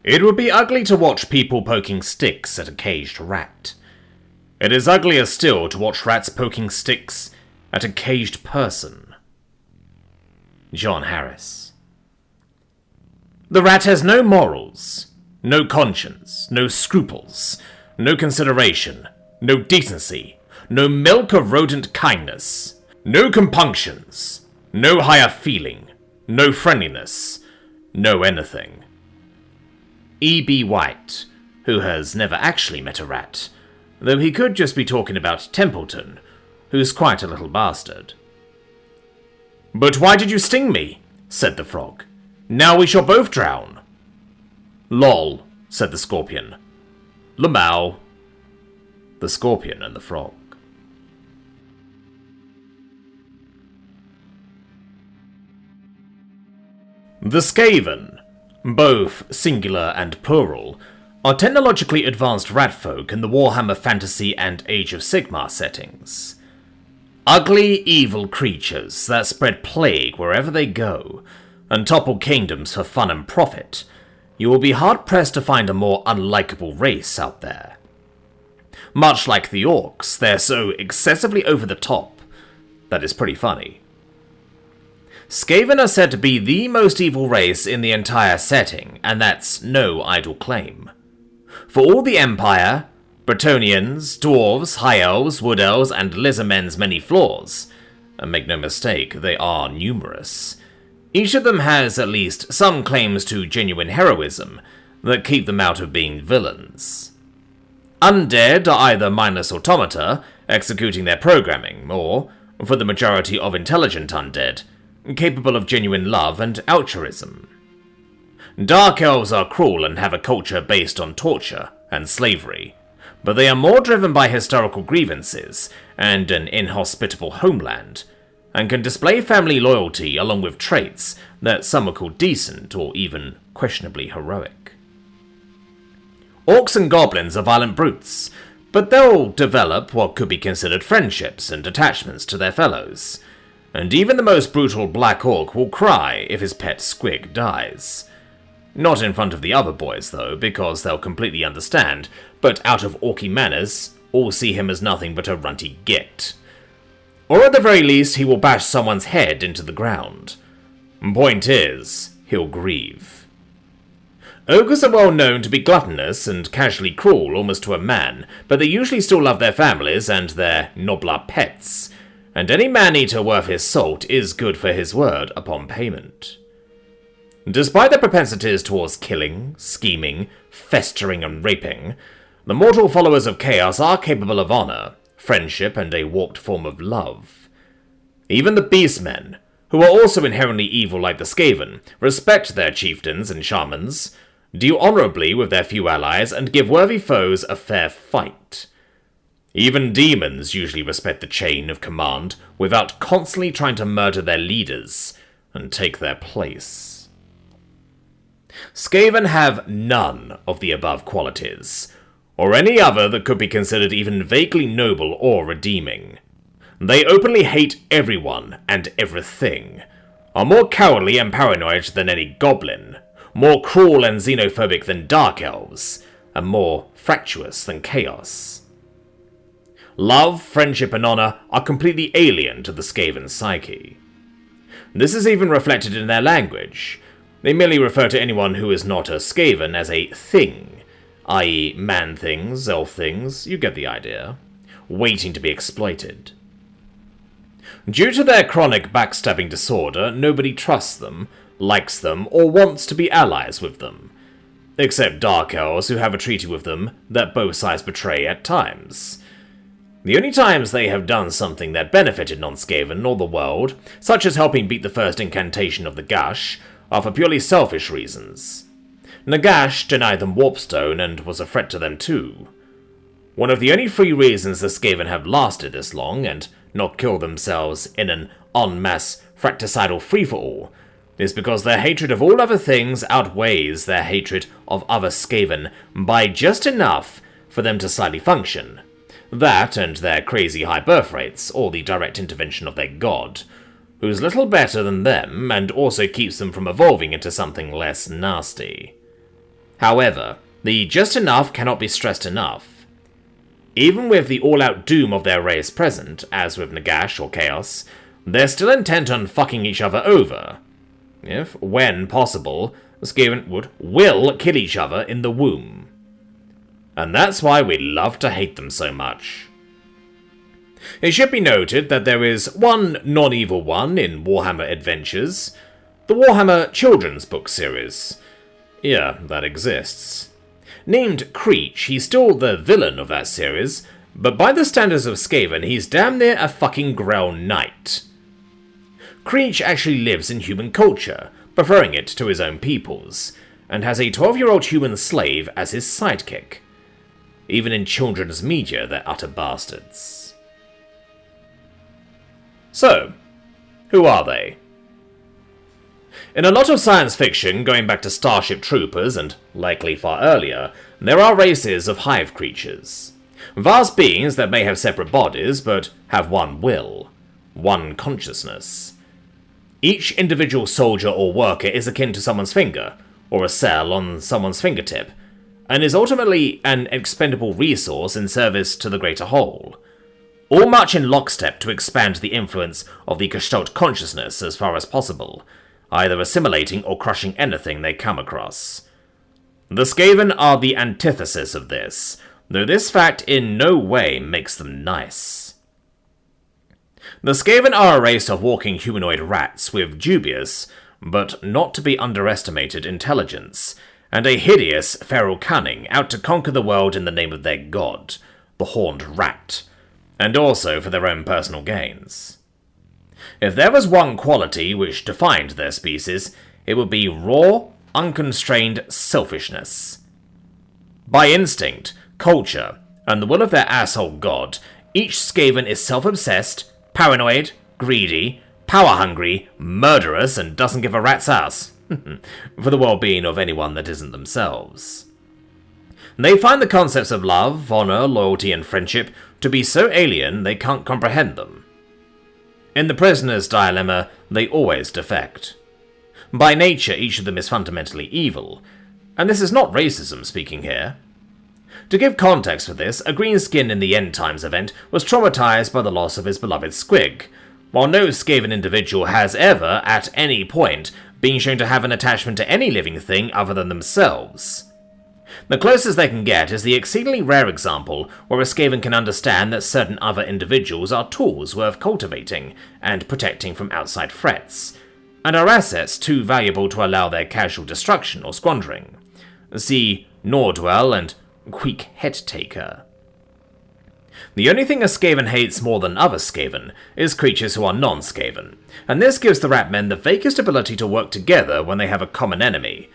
It would be ugly to watch people poking sticks at a caged rat. It is uglier still to watch rats poking sticks at a caged person. John Harris. The rat has no morals, no conscience, no scruples, no consideration, no decency, no milk of rodent kindness, no compunctions, no higher feeling, no friendliness, no anything. E.B. White, who has never actually met a rat, though he could just be talking about Templeton, who's quite a little bastard. "But why did you sting me?" said the frog. "Now we shall both drown." "Lol," said the scorpion. "Lamau." The scorpion and the frog. The Skaven, both singular and plural, are technologically advanced ratfolk in the Warhammer Fantasy and Age of Sigmar settings. Ugly, evil creatures that spread plague wherever they go, and topple kingdoms for fun and profit. You will be hard-pressed to find a more unlikable race out there. Much like the orcs, they're so excessively over the top that it's pretty funny. Skaven are said to be the most evil race in the entire setting, and that's no idle claim. For all the Empire, Bretonnians, Dwarves, High Elves, Wood Elves, and Lizardmen's many flaws, and make no mistake, they are numerous, each of them has at least some claims to genuine heroism that keep them out of being villains. Undead are either mindless automata, executing their programming, or, for the majority of intelligent undead, capable of genuine love and altruism. Dark Elves are cruel and have a culture based on torture and slavery, but they are more driven by historical grievances and an inhospitable homeland, and can display family loyalty along with traits that some would call decent or even questionably heroic. Orcs and goblins are violent brutes, but they'll develop what could be considered friendships and attachments to their fellows, and even the most brutal Black Orc will cry if his pet squig dies. Not in front of the other boys, though, because they'll completely understand, but out of Orky manners, all see him as nothing but a runty git. Or at the very least, he will bash someone's head into the ground. Point is, he'll grieve. Ogres are well known to be gluttonous and casually cruel almost to a man, but they usually still love their families and their nobler pets, and any man-eater worth his salt is good for his word upon payment. Despite their propensities towards killing, scheming, festering, and raping, the mortal followers of Chaos are capable of honor, friendship, and a warped form of love. Even the Beastmen, who are also inherently evil like the Skaven, respect their chieftains and shamans, deal honorably with their few allies, and give worthy foes a fair fight. Even demons usually respect the chain of command without constantly trying to murder their leaders and take their place. Skaven have none of the above qualities, or any other that could be considered even vaguely noble or redeeming. They openly hate everyone and everything, are more cowardly and paranoid than any goblin, more cruel and xenophobic than Dark Elves, and more fractious than Chaos. Love, friendship, and honor are completely alien to the Skaven psyche. This is even reflected in their language. They merely refer to anyone who is not a Skaven as a thing, i.e. man-things, elf-things, you get the idea, waiting to be exploited. Due to their chronic backstabbing disorder, nobody trusts them, likes them, or wants to be allies with them, except Dark Elves who have a treaty with them that both sides betray at times. The only times they have done something that benefited non-Skaven or the world, such as helping beat the first incantation of the Gash, are for purely selfish reasons. Nagash denied them Warpstone and was a threat to them too. One of the only 3 reasons the Skaven have lasted this long and not killed themselves in an en masse fratricidal free-for-all is because their hatred of all other things outweighs their hatred of other Skaven by just enough for them to slightly function. That and their crazy high birth rates, or the direct intervention of their god, who's little better than them and also keeps them from evolving into something less nasty. However, the just enough cannot be stressed enough. Even with the all-out doom of their race present, as with Nagash or Chaos, they're still intent on fucking each other over. If, when possible, Skaven will kill each other in the womb. And that's why we love to hate them so much. It should be noted that there is one non-evil one in Warhammer Adventures, the Warhammer children's book series. Yeah, that exists. Named Creech, he's still the villain of that series, but by the standards of Skaven, he's damn near a fucking Grell Knight. Creech actually lives in human culture, preferring it to his own peoples, and has a 12-year-old human slave as his sidekick. Even in children's media, they're utter bastards. So, who are they? In a lot of science fiction, going back to Starship Troopers, and likely far earlier, there are races of hive creatures. Vast beings that may have separate bodies, but have one will, one consciousness. Each individual soldier or worker is akin to someone's finger, or a cell on someone's fingertip, and is ultimately an expendable resource in service to the greater whole. All march in lockstep to expand the influence of the Gestalt consciousness as far as possible, either assimilating or crushing anything they come across. The Skaven are the antithesis of this, though this fact in no way makes them nice. The Skaven are a race of walking humanoid rats with dubious, but not to be underestimated intelligence, and a hideous feral cunning out to conquer the world in the name of their god, the Horned Rat, and also for their own personal gains. If there was one quality which defined their species, it would be raw, unconstrained selfishness. By instinct, culture, and the will of their asshole god, each Skaven is self-obsessed, paranoid, greedy, power-hungry, murderous, and doesn't give a rat's ass. For the well-being of anyone that isn't themselves. They find the concepts of love, honor, loyalty, and friendship to be so alien they can't comprehend them. In the prisoner's dilemma, they always defect. By nature, each of them is fundamentally evil, and this is not racism speaking here. To give context for this, a greenskin in the End Times event was traumatized by the loss of his beloved squig, while no Skaven individual has ever, at any point, been shown to have an attachment to any living thing other than themselves. The closest they can get is the exceedingly rare example where a Skaven can understand that certain other individuals are tools worth cultivating and protecting from outside threats, and are assets too valuable to allow their casual destruction or squandering. See Nordwell and Queek Headtaker. The only thing a Skaven hates more than other Skaven is creatures who are non-Skaven, and this gives the Ratmen the vaguest ability to work together when they have a common enemy.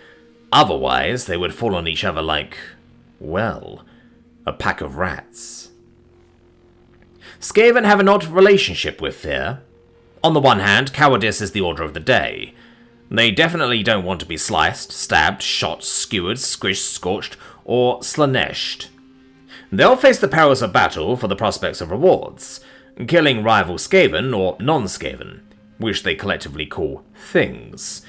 Otherwise, they would fall on each other like, well, a pack of rats. Skaven have an odd relationship with fear. On the one hand, cowardice is the order of the day. They definitely don't want to be sliced, stabbed, shot, skewered, squished, scorched, or slaneshed. They'll face the perils of battle for the prospects of rewards, killing rival Skaven or non-Skaven, which they collectively call things.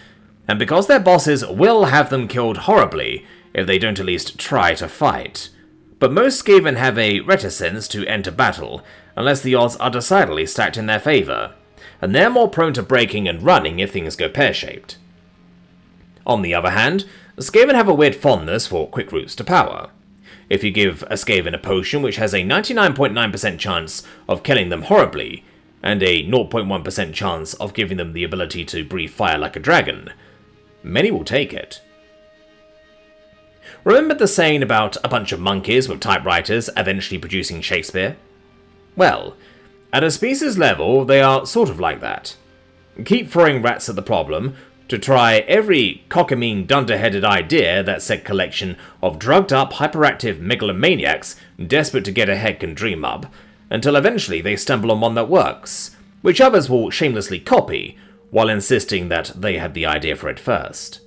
And because their bosses will have them killed horribly if they don't at least try to fight. But most Skaven have a reticence to enter battle unless the odds are decidedly stacked in their favour, and they're more prone to breaking and running if things go pear-shaped. On the other hand, Skaven have a weird fondness for quick routes to power. If you give a Skaven a potion which has a 99.9% chance of killing them horribly, and a 0.1% chance of giving them the ability to breathe fire like a dragon, many will take it. Remember the saying about a bunch of monkeys with typewriters eventually producing Shakespeare? Well, at a species level, they are sort of like that. Keep throwing rats at the problem, to try every cockamamie dunderheaded idea that said collection of drugged-up, hyperactive megalomaniacs desperate to get ahead can dream up, until eventually they stumble on one that works, which others will shamelessly copy, while insisting that they had the idea for it first.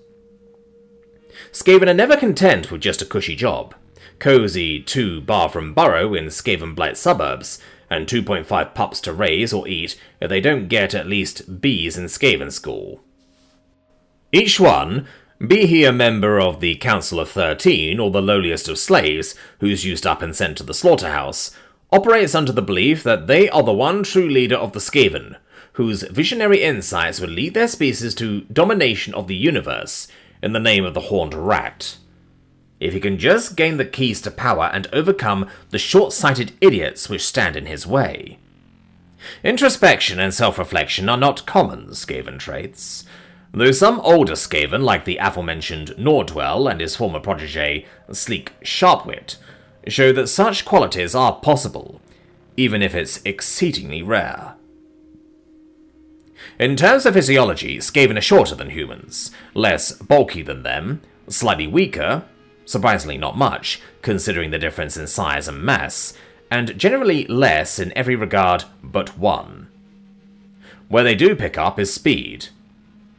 Skaven are never content with just a cushy job. Cozy 2-bathroom burrow in Skaven Blight suburbs, and 2.5 pups to raise or eat if they don't get at least B's in Skaven school. Each one, Be he a member of the Council of 13 or the lowliest of slaves who's used up and sent to the slaughterhouse, operates under the belief that they are the one true leader of the Skaven, whose visionary insights would lead their species to domination of the universe in the name of the Horned Rat. If he can just gain the keys to power and overcome the short-sighted idiots which stand in his way. Introspection and self-reflection are not common Skaven traits, though some older Skaven, like the aforementioned Nordwell and his former protege, Sleek Sharpwit, show that such qualities are possible, even if it's exceedingly rare. In terms of physiology, Skaven are shorter than humans, less bulky than them, slightly weaker, surprisingly not much, considering the difference in size and mass, and generally less in every regard but one. Where they do pick up is speed.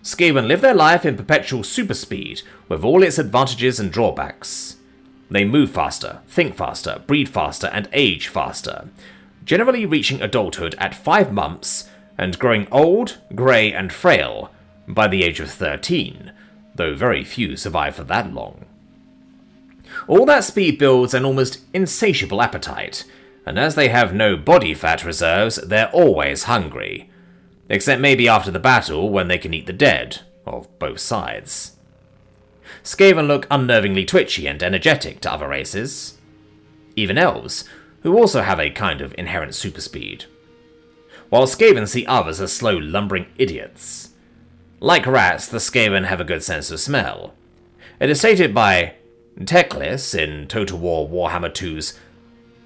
Skaven live their life in perpetual superspeed, with all its advantages and drawbacks. They move faster, think faster, breed faster, and age faster, generally reaching adulthood at 5 months, and growing old, grey, and frail by the age of 13, though very few survive for that long. All that speed builds an almost insatiable appetite, and as they have no body fat reserves, they're always hungry. Except maybe after the battle, when they can eat the dead, of both sides. Skaven look unnervingly twitchy and energetic to other races. Even elves, who also have a kind of inherent superspeed. While Skaven see others as slow, lumbering idiots. Like rats, the Skaven have a good sense of smell. It is stated by Teclis in Total War Warhammer 2's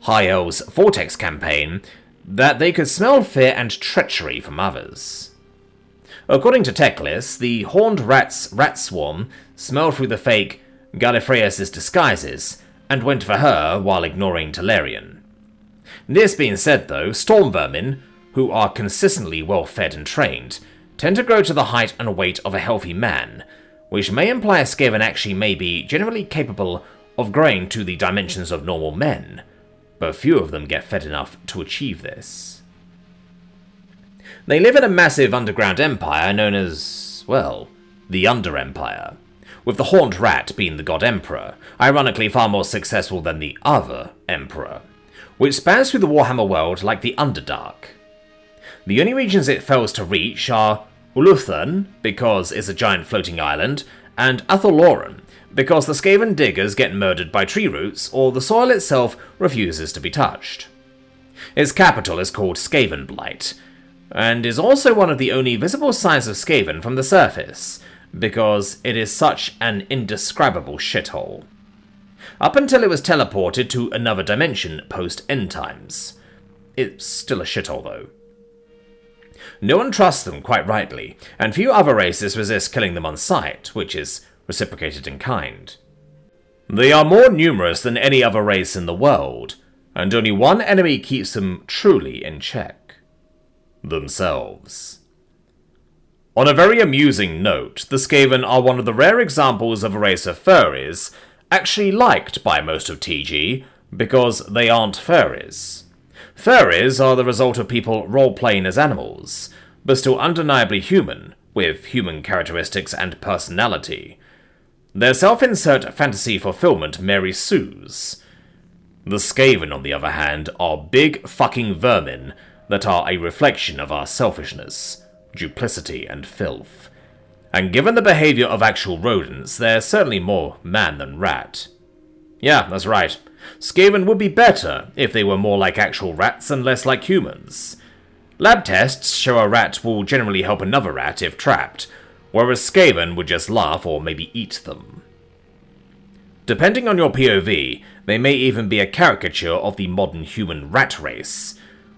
High Elves Vortex campaign that they could smell fear and treachery from others. According to Teclis, the horned rat's rat swarm smelled through the fake Gallifreyas' disguises and went for her while ignoring Talarian. This being said though, storm vermin, who are consistently well fed and trained, tend to grow to the height and weight of a healthy man, which may imply a Skaven actually may be generally capable of growing to the dimensions of normal men, but few of them get fed enough to achieve this. They live in a massive underground empire known as, well, the Under Empire, with the Horned Rat being the God Emperor, ironically far more successful than the Other Emperor, which spans through the Warhammer world like the Underdark. The only regions it fails to reach are Uluthan, because it's a giant floating island, and Atholoran, because the Skaven diggers get murdered by tree roots or the soil itself refuses to be touched. Its capital is called Skavenblight, and is also one of the only visible signs of Skaven from the surface, because it is such an indescribable shithole. Up until it was teleported to another dimension post-End Times. It's still a shithole though. No one trusts them, quite rightly, and few other races resist killing them on sight, which is reciprocated in kind. They are more numerous than any other race in the world, and only one enemy keeps them truly in check. Themselves. On a very amusing note, the Skaven are one of the rare examples of a race of furries actually liked by most of TG, because they aren't furries. Furries are the result of people role-playing as animals, but still undeniably human, with human characteristics and personality. Their self-insert fantasy fulfillment Mary Sue's. The Skaven, on the other hand, are big fucking vermin that are a reflection of our selfishness, duplicity, and filth. And given the behaviour of actual rodents, they're certainly more man than rat. Yeah, that's right. Skaven would be better if they were more like actual rats and less like humans. Lab tests show a rat will generally help another rat if trapped, whereas Skaven would just laugh or maybe eat them. Depending on your POV, they may even be a caricature of the modern human rat race.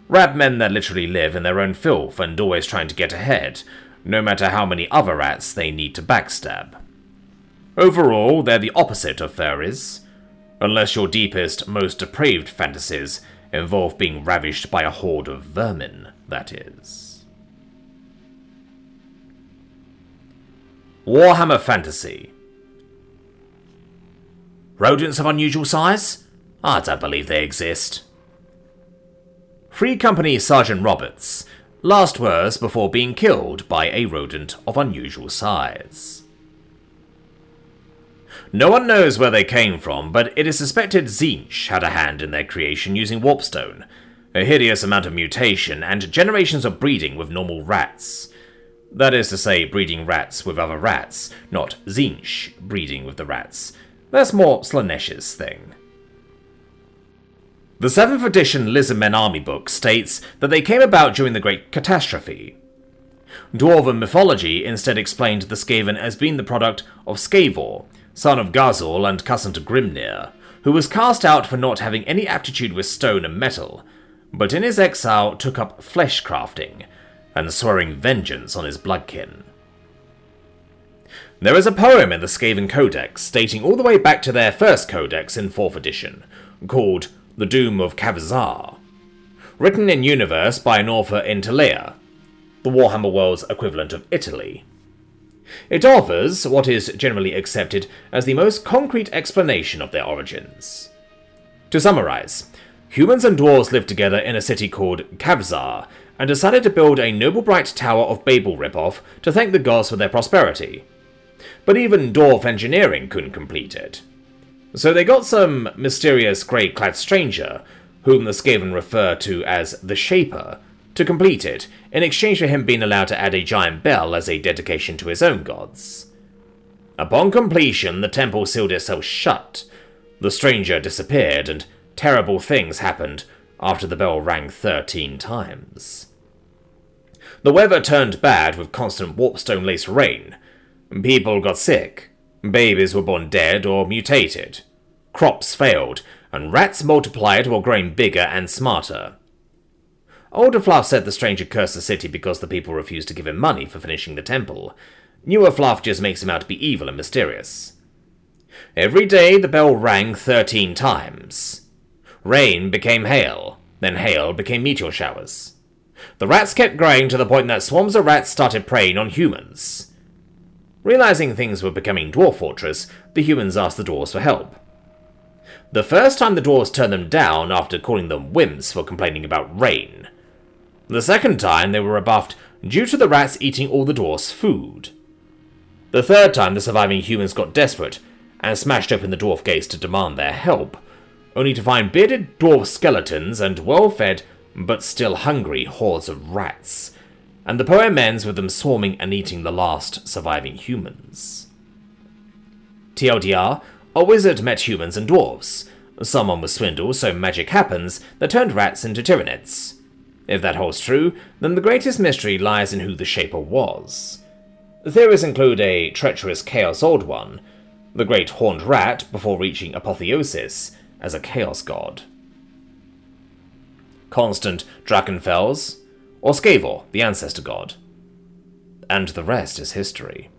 Rat men that literally live in their own filth and always trying to get ahead, no matter how many other rats they need to backstab. Overall, they're the opposite of furries. Unless your deepest, most depraved fantasies involve being ravished by a horde of vermin, that is. Warhammer Fantasy. Rodents of unusual size? I don't believe they exist. Free Company Sergeant Roberts. Last words before being killed by a rodent of unusual size. No one knows where they came from, but it is suspected Tzeentch had a hand in their creation using warpstone, a hideous amount of mutation, and generations of breeding with normal rats. That is to say, breeding rats with other rats, not Tzeentch breeding with the rats. That's more Slaaneish's thing. The 7th edition Lizardmen Army book states that they came about during the Great Catastrophe. Dwarven mythology instead explained the Skaven as being the product of Scavor, son of Gazul and cousin to Grimnir, who was cast out for not having any aptitude with stone and metal, but in his exile took up flesh crafting, and swearing vengeance on his bloodkin. There is a poem in the Skaven Codex dating all the way back to their first codex in 4th edition, called The Doom of Kavzar, written in universe by an author in Telea, the Warhammer world's equivalent of Italy. It offers what is generally accepted as the most concrete explanation of their origins. To summarize, humans and dwarves lived together in a city called Kavzar, and decided to build a noble bright Tower of Babel ripoff to thank the gods for their prosperity. But even dwarf engineering couldn't complete it. So they got some mysterious grey-clad stranger, whom the Skaven refer to as the Shaper, to complete it, in exchange for him being allowed to add a giant bell as a dedication to his own gods. Upon completion, the temple sealed itself shut, the stranger disappeared, and terrible things happened after the bell rang 13 times. The weather turned bad with constant warpstone-laced rain. People got sick, babies were born dead or mutated, crops failed, and rats multiplied while growing bigger and smarter. Older Fluff said the stranger cursed the city because the people refused to give him money for finishing the temple. Newer Fluff just makes him out to be evil and mysterious. Every day the bell rang 13 times. Rain became hail, then hail became meteor showers. The rats kept growing to the point that swarms of rats started preying on humans. Realizing things were becoming Dwarf Fortress, the humans asked the dwarves for help. The first time the dwarves turned them down after calling them wimps for complaining about rain. The second time they were rebuffed due to the rats eating all the dwarves' food. The third time the surviving humans got desperate and smashed open the dwarf gates to demand their help, only to find bearded dwarf skeletons and well-fed but still hungry hordes of rats, and the poem ends with them swarming and eating the last surviving humans. TLDR, a wizard met humans and dwarves. Someone was swindled, so magic happens that turned rats into tyranids. If that holds true, then the greatest mystery lies in who the Shaper was. Theories include a treacherous Chaos Old One, the great horned rat before reaching apotheosis as a chaos god, Constant Drakenfels, or Scavor, the ancestor god. And the rest is history.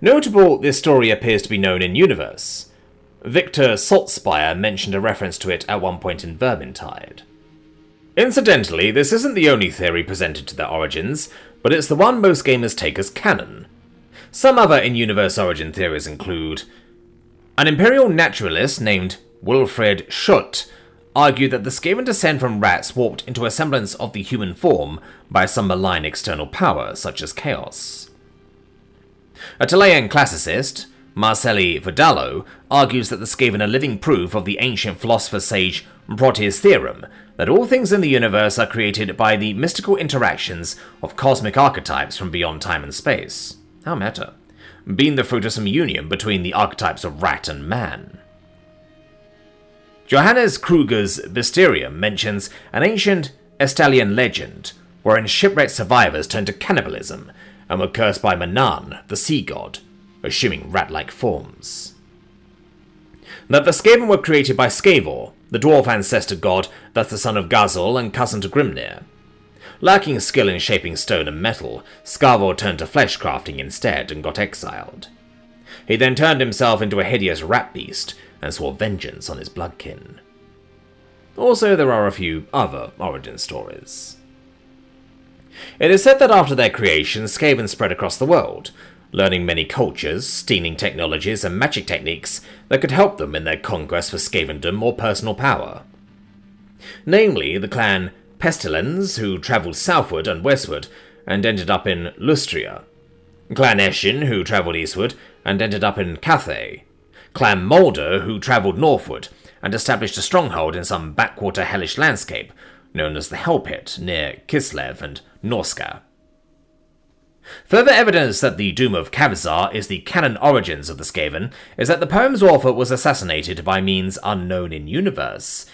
Notable, this story appears to be known in universe. Victor Saltspire mentioned a reference to it at one point in Vermintide. Incidentally, this isn't the only theory presented to their origins, but it's the one most gamers take as canon. Some other in-universe origin theories include an imperial naturalist named Wilfred Tshirt argued that the Skaven descend from rats warped into a semblance of the human form by some malign external power, such as chaos. A Telean classicist, Marcelli Vidallo, argues that the Skaven are living proof of the ancient philosopher sage Proteus' theorem, that all things in the universe are created by the mystical interactions of cosmic archetypes from beyond time and space. How meta. Being the fruit of some union between the archetypes of rat and man. Johannes Kruger's Mysterium mentions an ancient Estalian legend, wherein shipwrecked survivors turned to cannibalism and were cursed by Manan, the sea god, assuming rat-like forms. That the Skaven were created by Scavor, the dwarf ancestor god that's the son of Gazul and cousin to Grimnir. Lacking skill in shaping stone and metal, Scavor turned to flesh crafting instead and got exiled. He then turned himself into a hideous rat beast and swore vengeance on his bloodkin. Also, there are a few other origin stories. It is said that after their creation, Skaven spread across the world, learning many cultures, stealing technologies and magic techniques that could help them in their conquest for Skavendom or personal power. Namely, the clan Pestilens, who travelled southward and westward and ended up in Lustria. Clan Eshin, who travelled eastward and ended up in Cathay. Clan Mulder, who travelled northward and established a stronghold in some backwater hellish landscape known as the Hell Pit near Kislev and Norska. Further evidence that the Doom of Kavizar is the canon origins of the Skaven is that the poem's author was assassinated by means unknown in universe,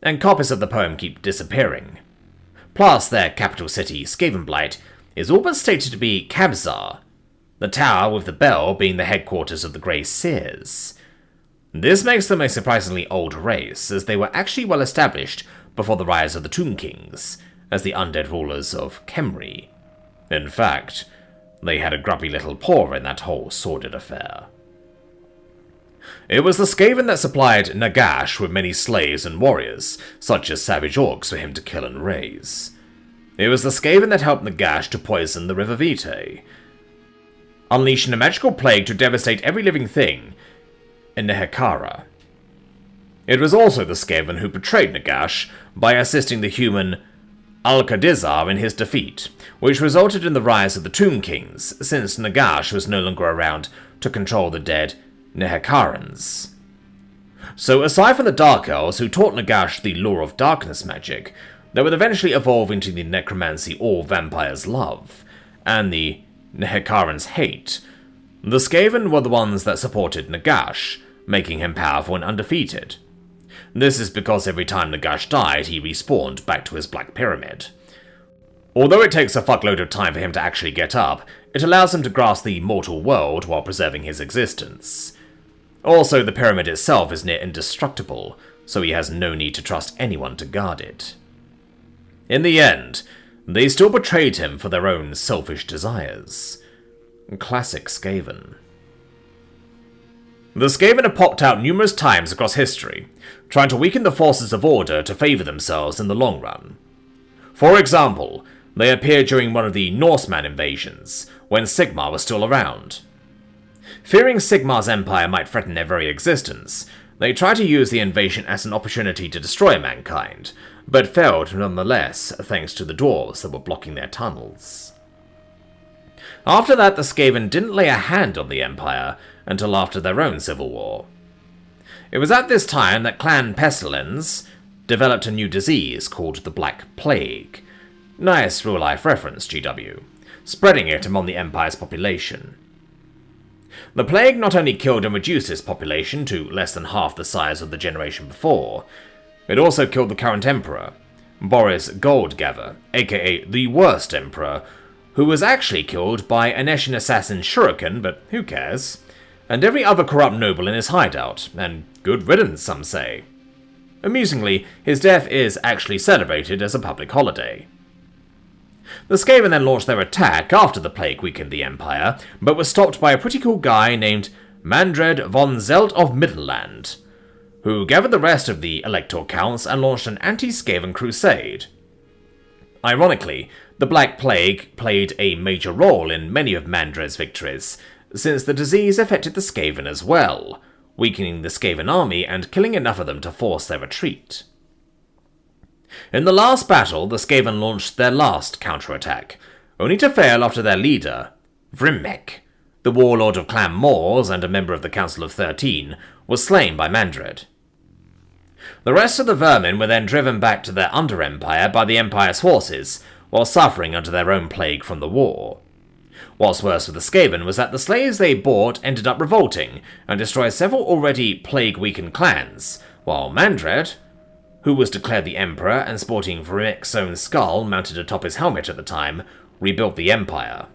and copies of the poem keep disappearing. Plus, their capital city, Skavenblight, is all but stated to be Kavizar, the tower with the bell being the headquarters of the Grey Seers. This makes them a surprisingly old race, as they were actually well established before the rise of the Tomb Kings, as the undead rulers of Khemri. In fact, they had a grubby little paw in that whole sordid affair. It was the Skaven that supplied Nagash with many slaves and warriors, such as savage orcs for him to kill and raise. It was the Skaven that helped Nagash to poison the River Vitae, unleashing a magical plague to devastate every living thing in Nehekara. It was also the Skaven who betrayed Nagash by assisting the human Alcadizar in his defeat, which resulted in the rise of the Tomb Kings, since Nagash was no longer around to control the dead Nehekarans. So aside from the Dark Elves who taught Nagash the lore of darkness magic, that would eventually evolve into the necromancy all vampires love, and the Nehekarans hate, the Skaven were the ones that supported Nagash, making him powerful and undefeated. This is because every time Nagash died, he respawned back to his Black Pyramid. Although it takes a fuckload of time for him to actually get up, it allows him to grasp the mortal world while preserving his existence. Also, the pyramid itself is near indestructible, so he has no need to trust anyone to guard it. In the end, they still betrayed him for their own selfish desires. Classic Skaven. The Skaven have popped out numerous times across history, trying to weaken the forces of order to favour themselves in the long run. For example, they appeared during one of the Norseman invasions, when Sigmar was still around. Fearing Sigmar's empire might threaten their very existence, they tried to use the invasion as an opportunity to destroy mankind, but failed nonetheless thanks to the dwarves that were blocking their tunnels. After that, the Skaven didn't lay a hand on the Empire until after their own civil war. It was at this time that Clan Pestilens developed a new disease called the Black Plague. Nice real-life reference, GW. Spreading it among the Empire's population. The plague not only killed and reduced its population to less than half the size of the generation before, it also killed the current Emperor, Boris Goldgather, aka the Worst Emperor, who was actually killed by an Eshin assassin Shuriken, but who cares, and every other corrupt noble in his hideout, and good riddance, some say. Amusingly, his death is actually celebrated as a public holiday. The Skaven then launched their attack after the plague weakened the Empire, but was stopped by a pretty cool guy named Mandred von Zelt of Middelland, who gathered the rest of the Elector Counts and launched an anti-Skaven crusade. Ironically, the Black Plague played a major role in many of Mandred's victories, since the disease affected the Skaven as well, weakening the Skaven army and killing enough of them to force their retreat. In the last battle, the Skaven launched their last counterattack, only to fail after their leader, Vrimmek, the warlord of Clan Moors and a member of the Council of 13, was slain by Mandred. The rest of the vermin were then driven back to their under-empire by the Empire's forces, while suffering under their own plague from the war. What's worse for the Skaven was that the slaves they bought ended up revolting and destroyed several already plague-weakened clans, while Mandred, who was declared the Emperor and sporting Vrimmek's own skull mounted atop his helmet at the time, rebuilt the Empire.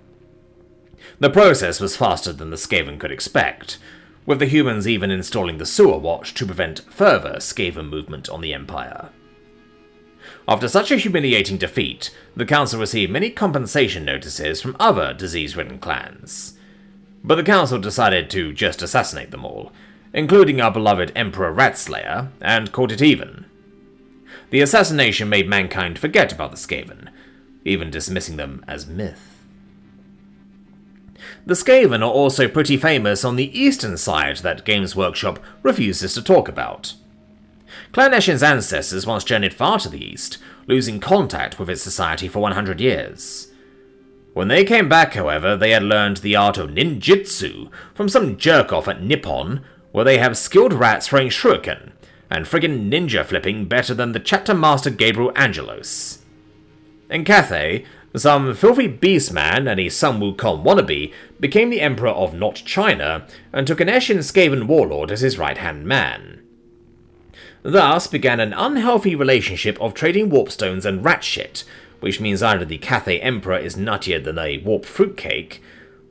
The process was faster than the Skaven could expect, with the humans even installing the Sewer Watch to prevent further Skaven movement on the Empire. After such a humiliating defeat, the Council received many compensation notices from other disease-ridden clans. But the Council decided to just assassinate them all, including our beloved Emperor Ratslayer, and called it even. The assassination made mankind forget about the Skaven, even dismissing them as myth. The Skaven are also pretty famous on the eastern side that Games Workshop refuses to talk about. Clan Eshin's ancestors once journeyed far to the east, losing contact with its society for 100 years. When they came back, however, they had learned the art of ninjutsu from some jerk-off at Nippon, where they have skilled rats throwing shuriken, and friggin' ninja flipping better than the chapter master Gabriel Angelos. In Cathay, some filthy beastman and a Sun Wukong wannabe became the emperor of not China, and took an Eshin Skaven warlord as his right-hand man. Thus began an unhealthy relationship of trading warpstones and rat shit, which means either the Cathay Emperor is nuttier than a warp fruitcake,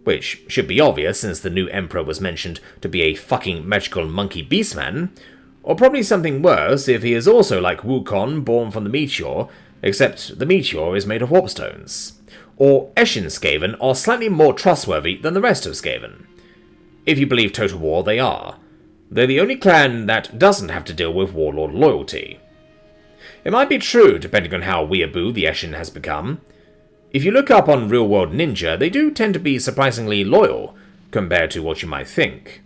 which should be obvious since the new Emperor was mentioned to be a fucking magical monkey beastman, or probably something worse if he is also like Wukong born from the meteor, except the meteor is made of warpstones. Or Eshin Skaven are slightly more trustworthy than the rest of Skaven. If you believe Total War, they are. They're the only clan that doesn't have to deal with warlord loyalty. It might be true, depending on how weeaboo the Eshin has become. If you look up on Real World Ninja, they do tend to be surprisingly loyal, compared to what you might think.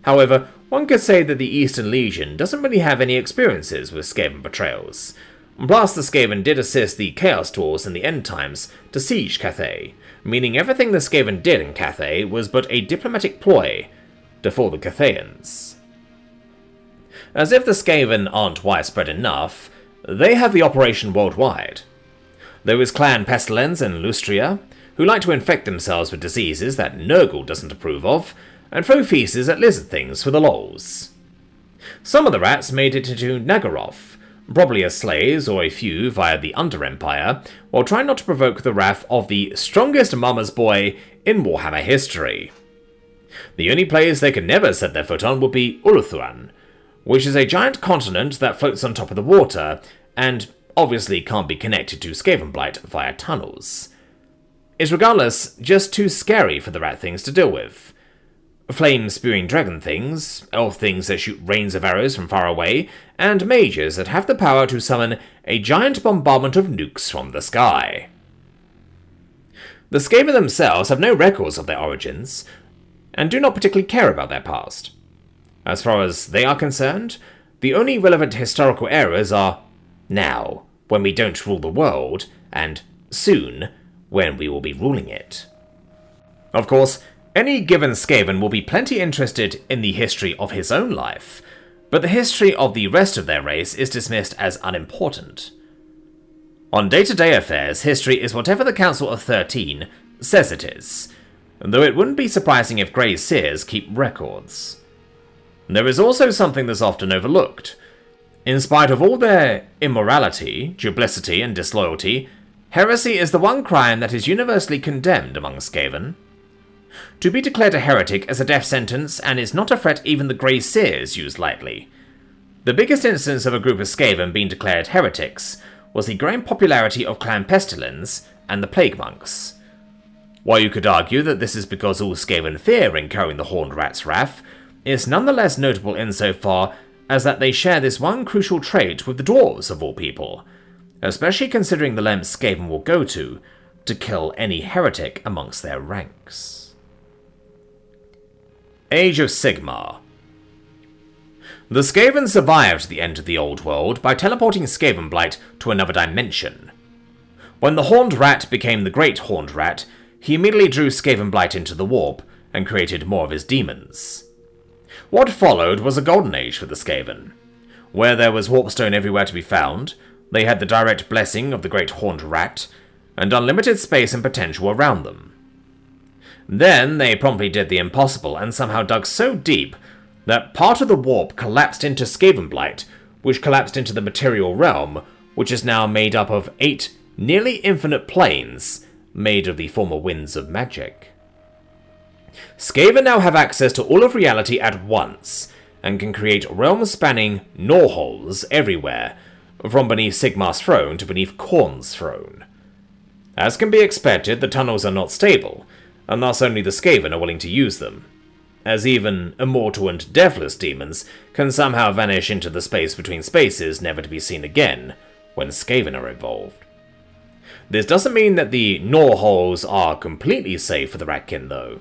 However, one could say that the Eastern Legion doesn't really have any experiences with Skaven betrayals. Plus, the Skaven did assist the Chaos Tools in the End Times to siege Cathay, meaning everything the Skaven did in Cathay was but a diplomatic ploy to fool the Cathayans. As if the Skaven aren't widespread enough, they have the operation worldwide. There is Clan Pestilence and Lustria, who like to infect themselves with diseases that Nurgle doesn't approve of, and throw feces at lizard things for the lols. Some of the rats made it into Nagaroth, probably as slaves or a few via the Under Empire, while trying not to provoke the wrath of the strongest mama's boy in Warhammer history. The only place they could never set their foot on would be Ulthuan, which is a giant continent that floats on top of the water, and obviously can't be connected to Skavenblight via tunnels. It's regardless just too scary for the rat things to deal with. Flame-spewing dragon things, elf things that shoot rains of arrows from far away, and mages that have the power to summon a giant bombardment of nukes from the sky. The Skaven themselves have no records of their origins, and do not particularly care about their past. As far as they are concerned, the only relevant historical eras are now, when we don't rule the world, and soon, when we will be ruling it. Of course, any given Skaven will be plenty interested in the history of his own life, but the history of the rest of their race is dismissed as unimportant. On day-to-day affairs, history is whatever the Council of 13 says it is, though it wouldn't be surprising if Grey Seers keep records. There is also something that's often overlooked. In spite of all their immorality, duplicity, and disloyalty, heresy is the one crime that is universally condemned among Skaven. To be declared a heretic is a death sentence and is not a threat even the Grey Seers use lightly. The biggest instance of a group of Skaven being declared heretics was the growing popularity of Clan Pestilence and the Plague Monks. While you could argue that this is because all Skaven fear incurring the Horned Rat's wrath, it's nonetheless notable insofar as that they share this one crucial trait with the dwarves of all people, especially considering the lengths Skaven will go to kill any heretic amongst their ranks. Age of Sigmar. The Skaven survived the end of the Old World by teleporting Skavenblight to another dimension. When the Horned Rat became the Great Horned Rat, he immediately drew Skavenblight into the warp and created more of his demons. What followed was a golden age for the Skaven. Where there was warpstone everywhere to be found, they had the direct blessing of the Great Horned Rat, and unlimited space and potential around them. Then they promptly did the impossible and somehow dug so deep that part of the warp collapsed into Skavenblight, which collapsed into the material realm, which is now made up of 8 nearly infinite planes made of the former winds of magic. Skaven now have access to all of reality at once, and can create realm-spanning gnaw-holes everywhere, from beneath Sigmar's throne to beneath Khorne's throne. As can be expected, the tunnels are not stable, and thus only the Skaven are willing to use them, as even immortal and deathless demons can somehow vanish into the space between spaces never to be seen again when Skaven are involved. This doesn't mean that the gnaw-holes are completely safe for the Ratkin, though.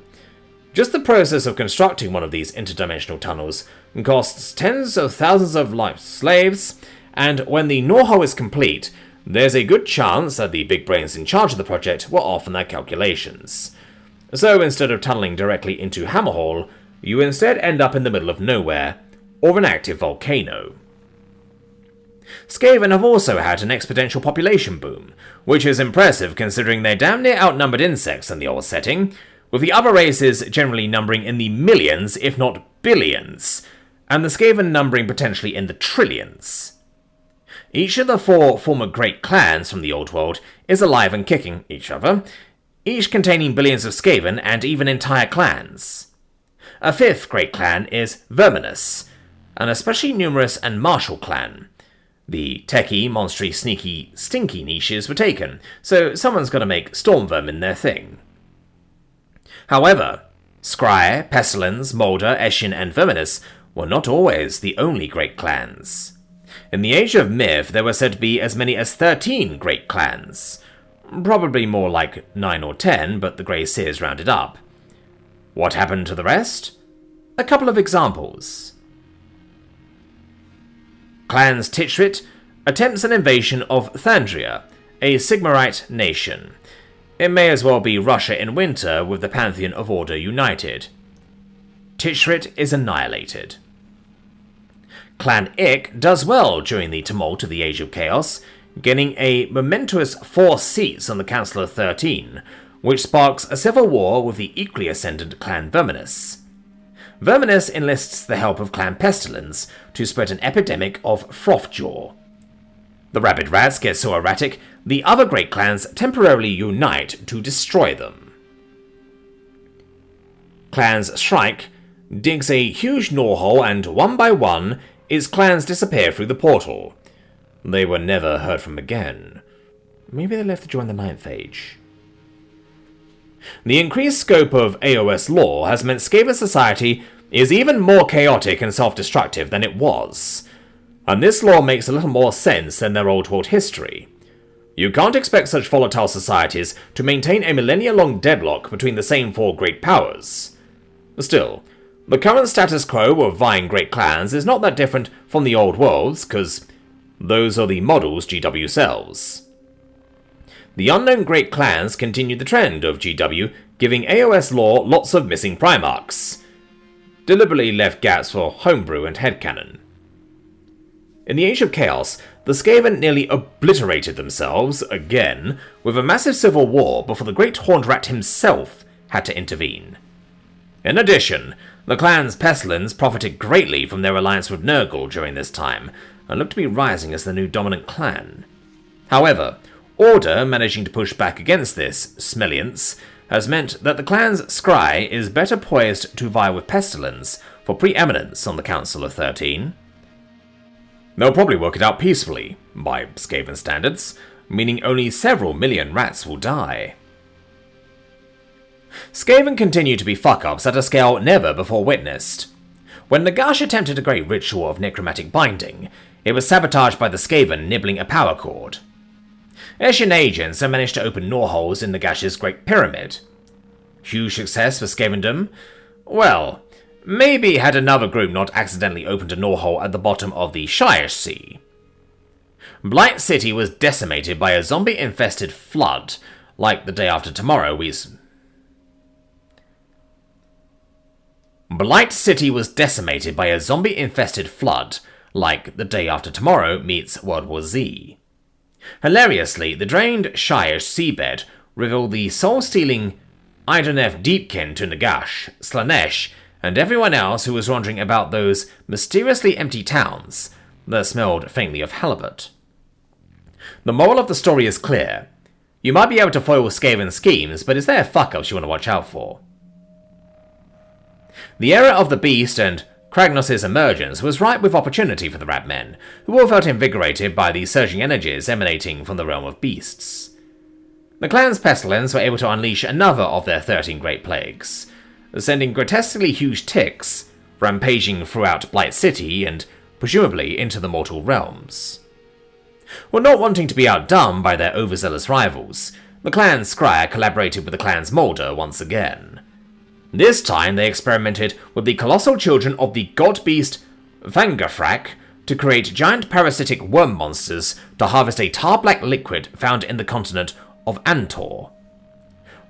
Just the process of constructing one of these interdimensional tunnels costs tens of thousands of life slaves, and when the gnaw-hole is complete, there's a good chance that the big brains in charge of the project were off in their calculations. So instead of tunneling directly into Hammerhall, you instead end up in the middle of nowhere, or an active volcano. Skaven have also had an exponential population boom, which is impressive considering they damn near outnumbered insects in the old setting, with the other races generally numbering in the millions, if not billions, and the Skaven numbering potentially in the trillions. Each of the 4 former great clans from the old world is alive and kicking each other, each containing billions of Skaven and even entire clans. A 5th great clan is Verminous, an especially numerous and martial clan. The techie, monstery, sneaky, stinky niches were taken, so someone's got to make storm vermin their thing. However, Scry, Pestilence, Moulder, Eshin, and Verminous were not always the only great clans. In the Age of Myth, there were said to be as many as 13 great clans. Probably more like 9 or 10, but the Grey Seers rounded up. What happened to the rest? A couple of examples. Clan's Tshirt attempts an invasion of Thandria, a Sigmarite nation. It may as well be Russia in winter with the Pantheon of Order united. Tshirt is annihilated. Clan Ik does well during the tumult of the Age of Chaos, gaining a momentous 4 seats on the Council of 13, which sparks a civil war with the equally ascendant Clan Verminous. Verminous enlists the help of Clan Pestilence to spread an epidemic of Frothjaw. The rabid rats get so erratic, the other great clans temporarily unite to destroy them. Clan's Shrike digs a huge gnaw hole, and one by one, its clans disappear through the portal. They were never heard from again. Maybe they left to join the 9th Age. The increased scope of AOS lore has meant Skaven society is even more chaotic and self-destructive than it was, and this lore makes a little more sense than their old world history. You can't expect such volatile societies to maintain a millennia-long deadlock between the same 4 great powers. Still, the current status quo of vying great clans is not that different from the old worlds, because those are the models GW sells. The unknown great clans continued the trend of GW, giving AOS lore lots of missing Primarchs. Deliberately left gaps for homebrew and headcanon. In the Age of Chaos, the Skaven nearly obliterated themselves, again, with a massive civil war before the Great Horned Rat himself had to intervene. In addition, the clan's Pestilence profited greatly from their alliance with Nurgle during this time, and looked to be rising as the new dominant clan. However, Order, managing to push back against this smelliance, has meant that the clan's Scry is better poised to vie with Pestilence for preeminence on the Council of 13. They'll probably work it out peacefully, by Skaven standards, meaning only several million rats will die. Skaven continue to be fuck-ups at a scale never before witnessed. When Nagash attempted a great ritual of necromantic binding, it was sabotaged by the Skaven nibbling a power cord. Eshin agents have managed to open gnaw holes in Nagash's Great Pyramid. Huge success for Skavendom? Well, maybe had another group not accidentally opened a gnaw hole at the bottom of the Shire Sea. Blight City was decimated by a zombie-infested flood, like the day after tomorrow Blight City was decimated by a zombie-infested flood, like the day after tomorrow meets World War Z. Hilariously, the drained Shire seabed revealed the soul-stealing Idoneth Deepkin to Nagash, Slanesh, and everyone else who was wandering about those mysteriously empty towns that smelled faintly of halibut. The moral of the story is clear. You might be able to foil Skaven schemes, but it's their fuck-ups you want to watch out for. The era of the Beast and Kragnos' emergence was ripe with opportunity for the Rat Men, who all felt invigorated by the surging energies emanating from the realm of beasts. The clan's Pestilence were able to unleash another of their 13 Great Plagues, sending grotesquely huge ticks rampaging throughout Blight City and presumably into the mortal realms. While not wanting to be outdone by their overzealous rivals, the clan's Scryer collaborated with the clan's Moulder once again. This time they experimented with the colossal children of the god-beast Vangafrak, to create giant parasitic worm monsters to harvest a tar-black liquid found in the continent of Antor.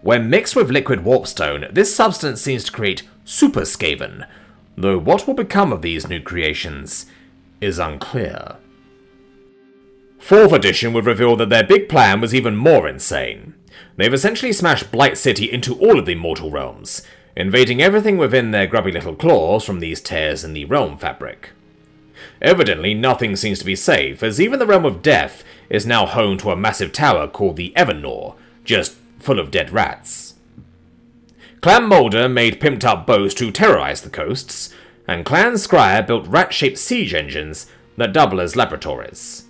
When mixed with liquid warpstone, this substance seems to create super Skaven, though what will become of these new creations is unclear. 4th edition would reveal that their big plan was even more insane. They've essentially smashed Blight City into all of the mortal realms, invading everything within their grubby little claws from these tears in the realm fabric. Evidently, nothing seems to be safe, as even the realm of death is now home to a massive tower called the Evernaw, just full of dead rats. Clan Moulder made pimped-up boats to terrorize the coasts, and Clan Scryer built rat-shaped siege engines that double as laboratories.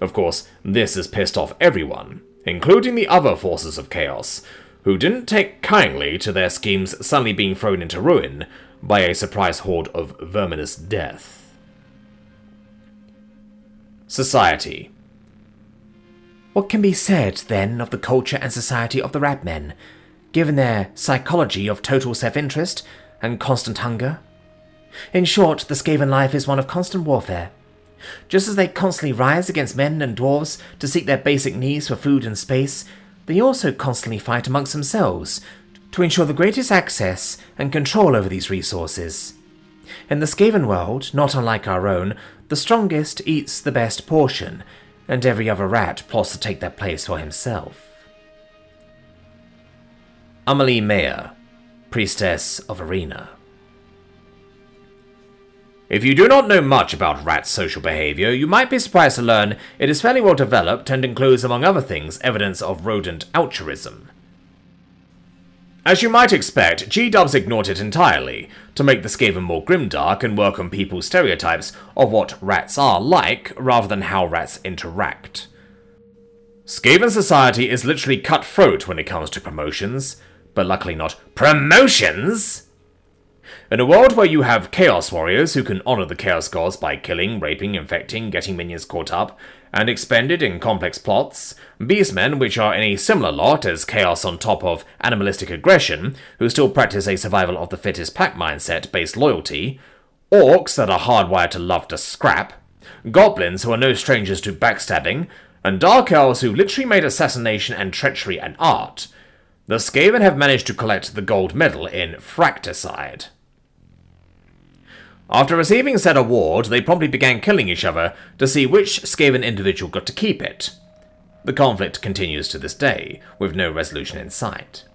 Of course, this has pissed off everyone, including the other forces of chaos, who didn't take kindly to their schemes suddenly being thrown into ruin by a surprise horde of verminous death. Society. What can be said, then, of the culture and society of the Ratmen, given their psychology of total self-interest and constant hunger? In short, the Skaven life is one of constant warfare. Just as they constantly rise against men and dwarves to seek their basic needs for food and space, they also constantly fight amongst themselves to ensure the greatest access and control over these resources. In the Skaven world, not unlike our own, the strongest eats the best portion, and every other rat plots to take that place for himself. Amelie Mayer, Priestess of Arena. If you do not know much about rats' social behavior, you might be surprised to learn it is fairly well developed and includes, among other things, evidence of rodent altruism. As you might expect, G-dubs ignored it entirely, to make the Skaven more grimdark and work on people's stereotypes of what rats are like, rather than how rats interact. Skaven society is literally cutthroat when it comes to promotions, but luckily not promotions! In a world where you have Chaos Warriors who can honor the Chaos Gods by killing, raping, infecting, getting minions caught up, and expended in complex plots, Beastmen, which are in a similar lot as Chaos on top of animalistic aggression, who still practice a survival of the fittest pack mindset-based loyalty, Orcs that are hardwired to love to scrap, Goblins who are no strangers to backstabbing, and Dark Elves who literally made assassination and treachery an art, the Skaven have managed to collect the gold medal in Fracticide. After receiving said award, they promptly began killing each other to see which Skaven individual got to keep it. The conflict continues to this day, with no resolution in sight.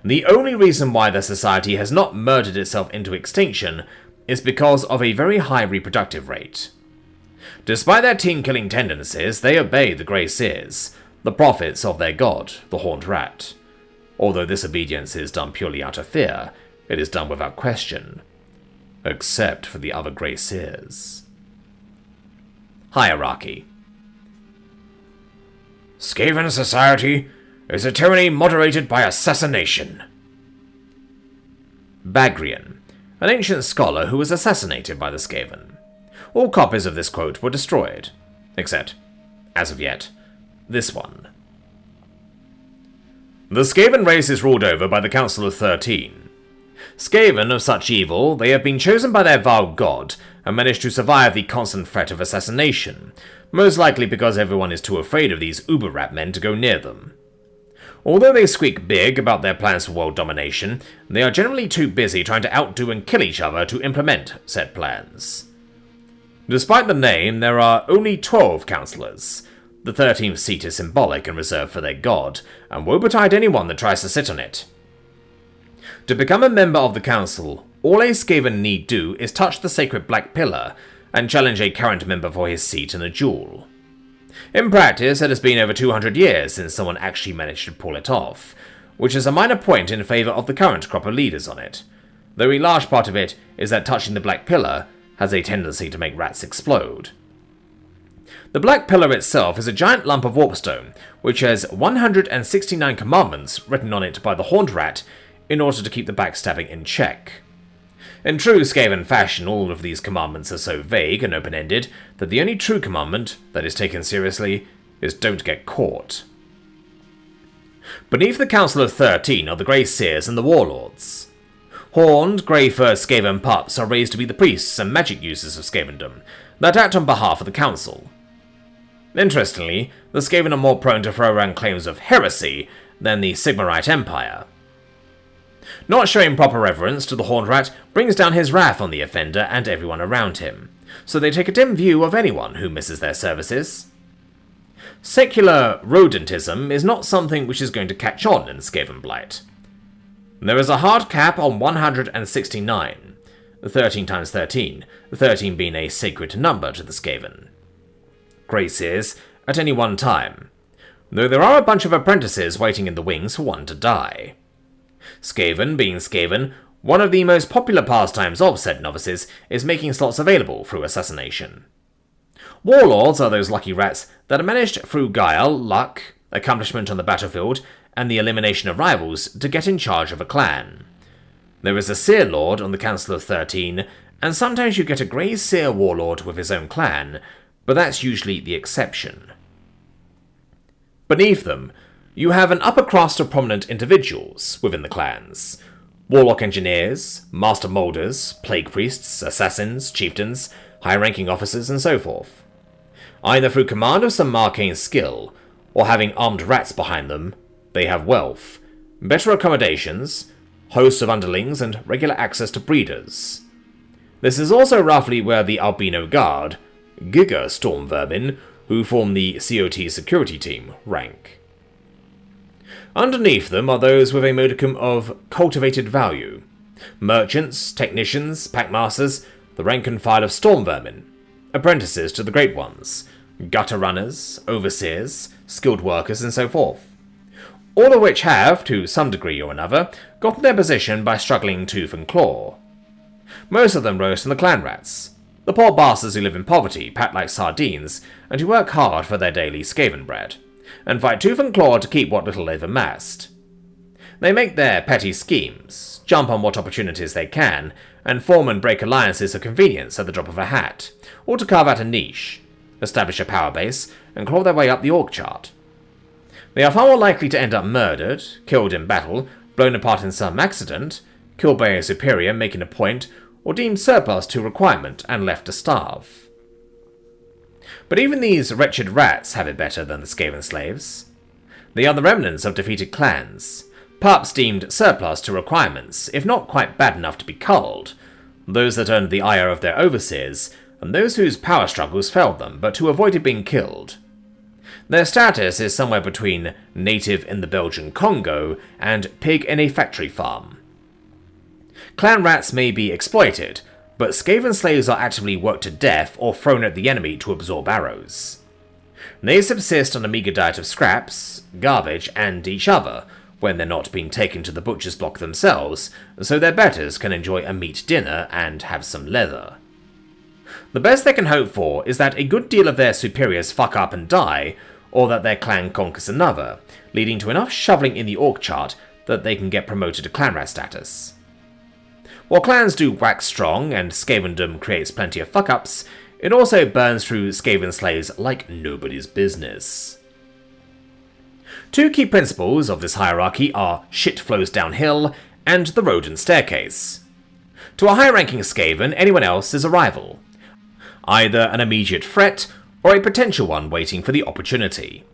The only reason why the society has not murdered itself into extinction is because of a very high reproductive rate. Despite their team-killing tendencies, they obey the Grey Seers, the prophets of their god, the Horned Rat. Although this obedience is done purely out of fear, it is done without question. Except for the other Grey Seers. Hierarchy. Skaven society is a tyranny moderated by assassination. Bagrian, an ancient scholar who was assassinated by the Skaven. All copies of this quote were destroyed, except, as of yet, this one. The Skaven race is ruled over by the Council of 13. Skaven of such evil, they have been chosen by their vile god, and managed to survive the constant threat of assassination, most likely because everyone is too afraid of these uber-rat men to go near them. Although they squeak big about their plans for world domination, they are generally too busy trying to outdo and kill each other to implement said plans. Despite the name, there are only 12 councillors. The 13th seat is symbolic and reserved for their god, and woe betide anyone that tries to sit on it. To become a member of the council, all a Skaven need do is touch the sacred black pillar, and challenge a current member for his seat in a duel. In practice, it has been over 200 years since someone actually managed to pull it off, which is a minor point in favour of the current crop of leaders on it, though a large part of it is that touching the black pillar has a tendency to make rats explode. The black pillar itself is a giant lump of warpstone, which has 169 commandments written on it by the Horned Rat in order to keep the backstabbing in check. In true Skaven fashion, all of these commandments are so vague and open-ended that the only true commandment that is taken seriously is don't get caught. Beneath the Council of 13 are the Grey Seers and the Warlords. Horned, grey-furred Skaven pups are raised to be the priests and magic users of Skavendom that act on behalf of the council. Interestingly, the Skaven are more prone to throw around claims of heresy than the Sigmarite Empire. Not showing proper reverence to the Horned Rat brings down his wrath on the offender and everyone around him, so they take a dim view of anyone who misses their services. Secular rodentism is not something which is going to catch on in Skaven Blight. There is a hard cap on 169, 13 times 13, 13 being a sacred number to the Skaven. Grace is, at any one time, though there are a bunch of apprentices waiting in the wings for one to die. Skaven, being Skaven, one of the most popular pastimes of said novices is making slots available through assassination. Warlords are those lucky rats that are managed through guile, luck, accomplishment on the battlefield, and the elimination of rivals to get in charge of a clan. There is a Seer Lord on the Council of 13, and sometimes you get a Grey Seer Warlord with his own clan, but that's usually the exception. Beneath them, you have an upper crust of prominent individuals within the clans. Warlock engineers, master moulders, plague priests, assassins, chieftains, high-ranking officers, and so forth. Either through command of some arcane skill, or having armed rats behind them, they have wealth, better accommodations, hosts of underlings, and regular access to breeders. This is also roughly where the Albino Guard, Giga Storm Vermin, who form the COT security team, rank. Underneath them are those with a modicum of cultivated value. Merchants, technicians, packmasters, the rank and file of Storm Vermin, apprentices to the Great Ones, gutter runners, overseers, skilled workers, and so forth. All of which have, to some degree or another, gotten their position by struggling tooth and claw. Most of them rose from the clan rats, the poor bastards who live in poverty, pat like sardines, and who work hard for their daily Skaven bread, and fight tooth and claw to keep what little they've amassed. They make their petty schemes, jump on what opportunities they can, and form and break alliances of convenience at the drop of a hat, or to carve out a niche, establish a power base, and claw their way up the org chart. They are far more likely to end up murdered, killed in battle, blown apart in some accident, killed by a superior making a point, or deemed surplus to requirement and left to starve. But even these wretched rats have it better than the Skaven slaves. They are the remnants of defeated clans, pups deemed surplus to requirements, if not quite bad enough to be culled, those that earned the ire of their overseers, and those whose power struggles failed them, but who avoided being killed. Their status is somewhere between native in the Belgian Congo and pig in a factory farm. Clan rats may be exploited, but Skaven slaves are actively worked to death or thrown at the enemy to absorb arrows. They subsist on a meagre diet of scraps, garbage, and each other, when they're not being taken to the butcher's block themselves, so their betters can enjoy a meat dinner and have some leather. The best they can hope for is that a good deal of their superiors fuck up and die, or that their clan conquers another, leading to enough shoveling in the org chart that they can get promoted to clan rat status. While clans do wax strong and Skavendom creates plenty of fuck-ups, it also burns through Skaven slaves like nobody's business. Two key principles of this hierarchy are shit flows downhill and the rodent staircase. To a high-ranking Skaven, anyone else is a rival, either an immediate threat or a potential one waiting for the opportunity.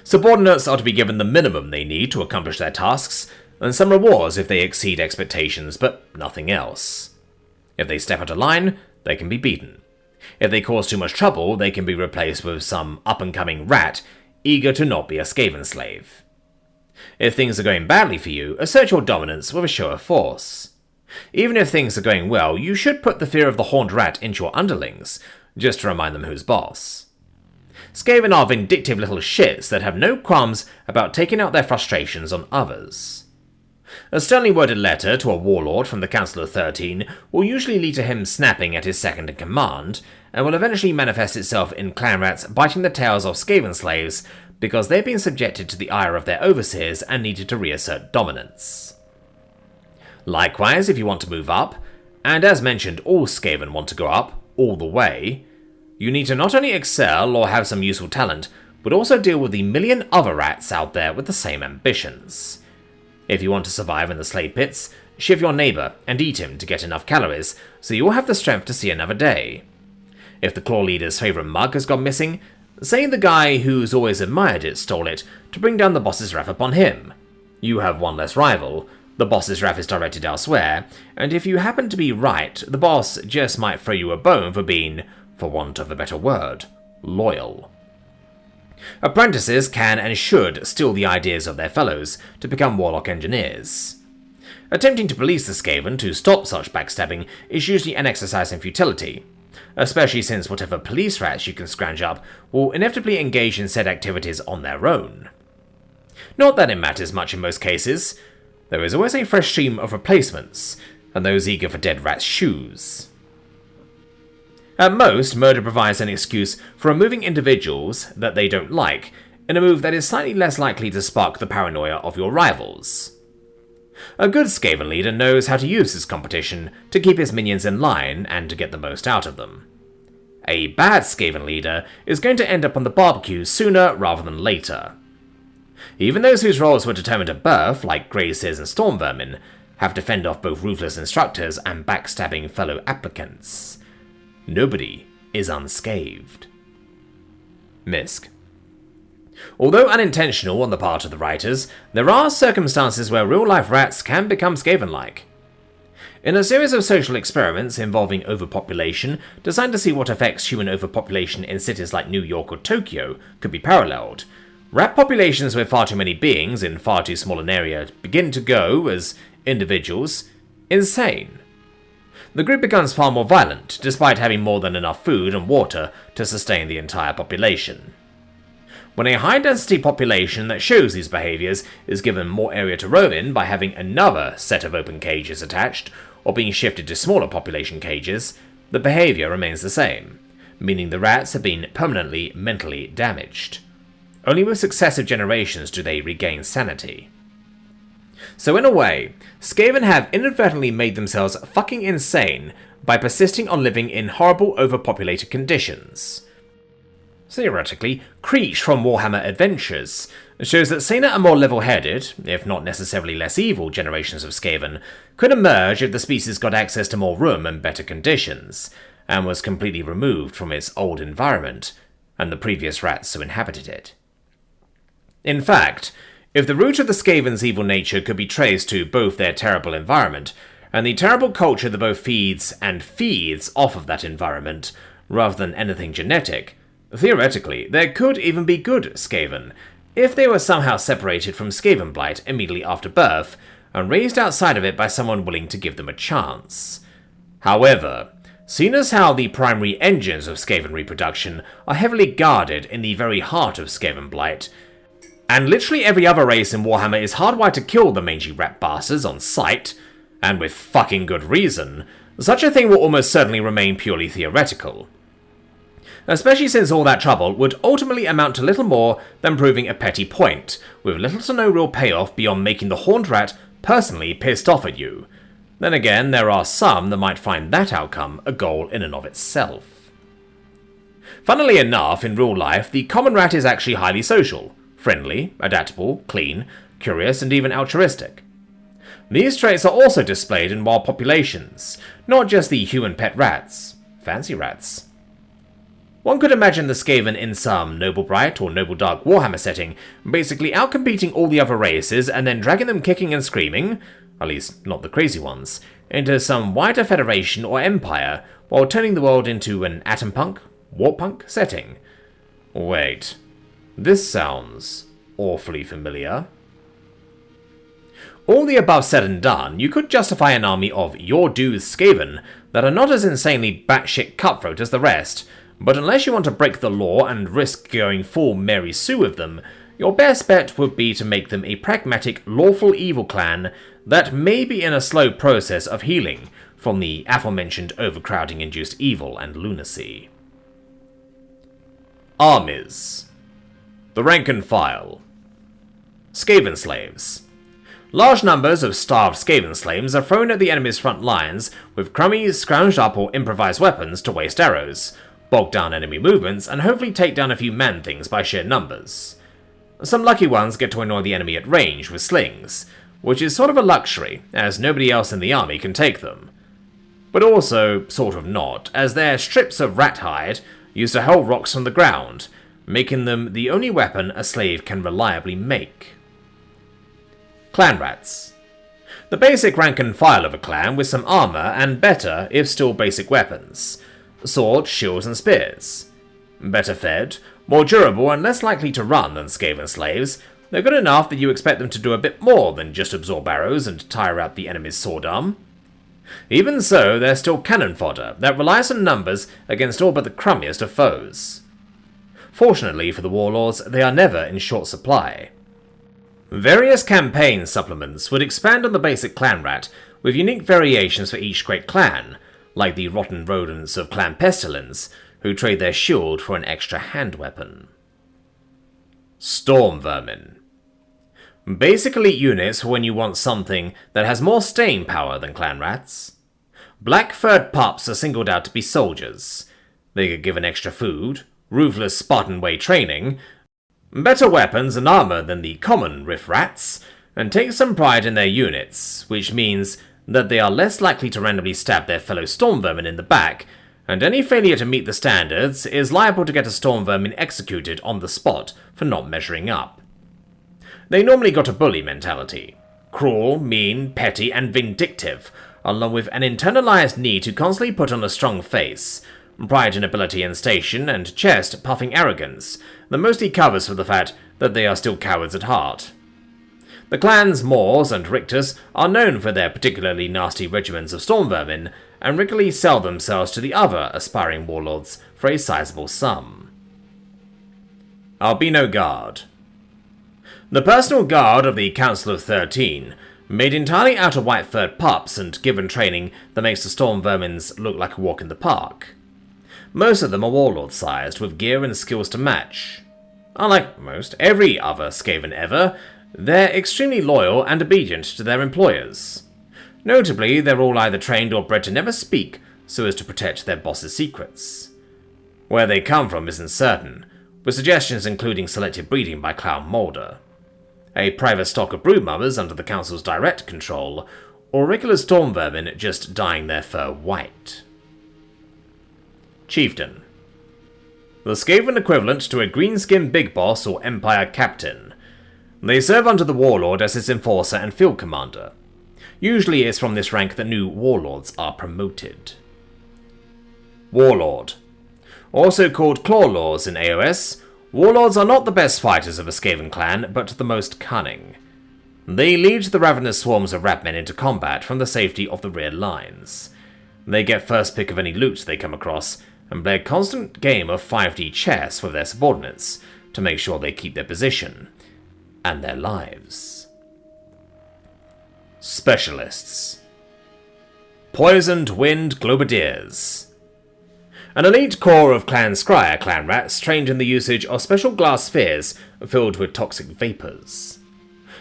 Subordinates are to be given the minimum they need to accomplish their tasks, and some rewards if they exceed expectations, but nothing else. If they step out of line, they can be beaten. If they cause too much trouble, they can be replaced with some up-and-coming rat, eager to not be a Skaven slave. If things are going badly for you, assert your dominance with a show of force. Even if things are going well, you should put the fear of the horned rat into your underlings, just to remind them who's boss. Skaven are vindictive little shits that have no qualms about taking out their frustrations on others. A sternly worded letter to a warlord from the Council of 13 will usually lead to him snapping at his second in command, and will eventually manifest itself in clan rats biting the tails off Skaven slaves because they've been subjected to the ire of their overseers and needed to reassert dominance. Likewise, if you want to move up, and as mentioned all Skaven want to go up, all the way, you need to not only excel or have some useful talent, but also deal with the million other rats out there with the same ambitions. If you want to survive in the slave pits, shiv your neighbour and eat him to get enough calories so you'll have the strength to see another day. If the claw leader's favourite mug has gone missing, say the guy who's always admired it stole it to bring down the boss's wrath upon him. You have one less rival, the boss's wrath is directed elsewhere, and if you happen to be right, the boss just might throw you a bone for being, for want of a better word, loyal. Apprentices can and should steal the ideas of their fellows to become warlock engineers. Attempting to police the Skaven to stop such backstabbing is usually an exercise in futility, especially since whatever police rats you can scrounge up will inevitably engage in said activities on their own. Not that it matters much in most cases. There is always a fresh stream of replacements, and those eager for dead rats' shoes. At most, murder provides an excuse for removing individuals that they don't like, in a move that is slightly less likely to spark the paranoia of your rivals. A good Skaven leader knows how to use his competition to keep his minions in line and to get the most out of them. A bad Skaven leader is going to end up on the barbecue sooner rather than later. Even those whose roles were determined at birth, like Greyseers and Stormvermin, have to fend off both ruthless instructors and backstabbing fellow applicants. Nobody is unscathed. Misc. Although unintentional on the part of the writers, there are circumstances where real-life rats can become Skaven-like. In a series of social experiments involving overpopulation, designed to see what effects human overpopulation in cities like New York or Tokyo could be paralleled, rat populations with far too many beings in far too small an area begin to go, as individuals, insane. The group becomes far more violent, despite having more than enough food and water to sustain the entire population. When a high-density population that shows these behaviours is given more area to roam in by having another set of open cages attached, or being shifted to smaller population cages, the behaviour remains the same, meaning the rats have been permanently mentally damaged. Only with successive generations do they regain sanity. So in a way, Skaven have inadvertently made themselves fucking insane by persisting on living in horrible overpopulated conditions. Theoretically, Creech from Warhammer Adventures shows that saner and more level-headed, if not necessarily less evil, generations of Skaven could emerge if the species got access to more room and better conditions, and was completely removed from its old environment, and the previous rats who inhabited it. In fact, if the root of the Skaven's evil nature could be traced to both their terrible environment, and the terrible culture that both feeds off of that environment, rather than anything genetic, theoretically, there could even be good Skaven, if they were somehow separated from Skaven blight immediately after birth, and raised outside of it by someone willing to give them a chance. However, seeing as how the primary engines of Skaven reproduction are heavily guarded in the very heart of Skaven blight, and literally every other race in Warhammer is hardwired to kill the mangy rat bastards on sight, and with fucking good reason, such a thing will almost certainly remain purely theoretical. Especially since all that trouble would ultimately amount to little more than proving a petty point, with little to no real payoff beyond making the horned rat personally pissed off at you. Then again, there are some that might find that outcome a goal in and of itself. Funnily enough, in real life, the common rat is actually highly social, friendly, adaptable, clean, curious, and even altruistic. These traits are also displayed in wild populations, not just the human pet rats, fancy rats. One could imagine the Skaven in some Noble Bright or Noble Dark Warhammer setting, basically outcompeting all the other races and then dragging them kicking and screaming, at least not the crazy ones, into some wider federation or empire, while turning the world into an atompunk, warpunk setting. Wait, this sounds awfully familiar. All the above said and done, you could justify an army of your dudes Skaven that are not as insanely batshit cutthroat as the rest, but unless you want to break the law and risk going full Mary Sue with them, your best bet would be to make them a pragmatic, lawful evil clan that may be in a slow process of healing from the aforementioned overcrowding-induced evil and lunacy. Armies. The rank and file. Skaven slaves. Large numbers of starved Skaven slaves are thrown at the enemy's front lines with crummy, scrounged up or improvised weapons to waste arrows, bog down enemy movements, and hopefully take down a few man-things by sheer numbers. Some lucky ones get to annoy the enemy at range with slings, which is sort of a luxury, as nobody else in the army can take them. But also sort of not, as they're strips of rat hide used to hurl rocks from the ground, making them the only weapon a slave can reliably make. Clan Rats. The basic rank and file of a clan with some armor and better, if still basic weapons. Swords, shields and spears. Better fed, more durable and less likely to run than Skaven slaves, they're good enough that you expect them to do a bit more than just absorb arrows and tire out the enemy's sword arm. Even so, they're still cannon fodder that relies on numbers against all but the crummiest of foes. Fortunately for the warlords, they are never in short supply. Various campaign supplements would expand on the basic clan rat, with unique variations for each great clan, like the rotten rodents of Clan Pestilence, who trade their shield for an extra hand weapon. Storm Vermin. Basic elite units for when you want something that has more staying power than clan rats. Black-furred pups are singled out to be soldiers. They get given extra food, ruthless Spartan way training, better weapons and armor than the common riff rats, and take some pride in their units, which means that they are less likely to randomly stab their fellow storm vermin in the back, and any failure to meet the standards is liable to get a storm vermin executed on the spot for not measuring up. They normally got a bully mentality. Cruel, mean, petty, and vindictive, along with an internalized need to constantly put on a strong face, pride in ability and station, and chest-puffing arrogance that mostly covers for the fact that they are still cowards at heart. The clans Moors and Richters are known for their particularly nasty regiments of storm vermin, and regularly sell themselves to the other aspiring warlords for a sizable sum. Albino Guard. The personal guard of the Council of 13, made entirely out of white-furred pups and given training that makes the storm vermins look like a walk in the park. Most of them are warlord-sized, with gear and skills to match. Unlike most every other Skaven ever, they're extremely loyal and obedient to their employers. Notably, they're all either trained or bred to never speak so as to protect their boss's secrets. Where they come from isn't certain, with suggestions including selective breeding by Clown Moulder, a private stock of broodmothers under the Council's direct control, or regular storm vermin just dyeing their fur white. Chieftain. The Skaven equivalent to a greenskin big boss or empire captain. They serve under the warlord as his enforcer and field commander. Usually it's from this rank that new warlords are promoted. Warlord. Also called Clawlords in AOS, warlords are not the best fighters of a Skaven clan, but the most cunning. They lead the ravenous swarms of ratmen into combat from the safety of the rear lines. They get first pick of any loot they come across, and play a constant game of 5D chess with their subordinates to make sure they keep their position and their lives. Specialists. Poisoned Wind Globadiers. An elite corps of Clan Scryer clan rats trained in the usage of special glass spheres filled with toxic vapors.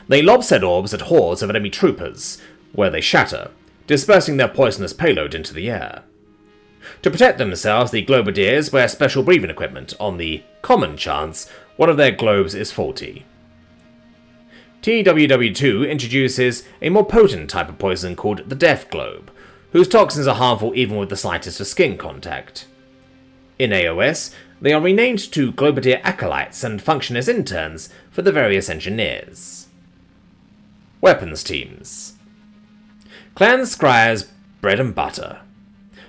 They lob said orbs at hordes of enemy troopers, where they shatter, dispersing their poisonous payload into the air. To protect themselves, the Globadiers wear special breathing equipment on the common chance one of their globes is faulty. TWW2 introduces a more potent type of poison called the Death Globe, whose toxins are harmful even with the slightest of skin contact. In AOS, they are renamed to Globadier Acolytes and function as interns for the various engineers. Weapons Teams. Clan Scryer's bread and butter.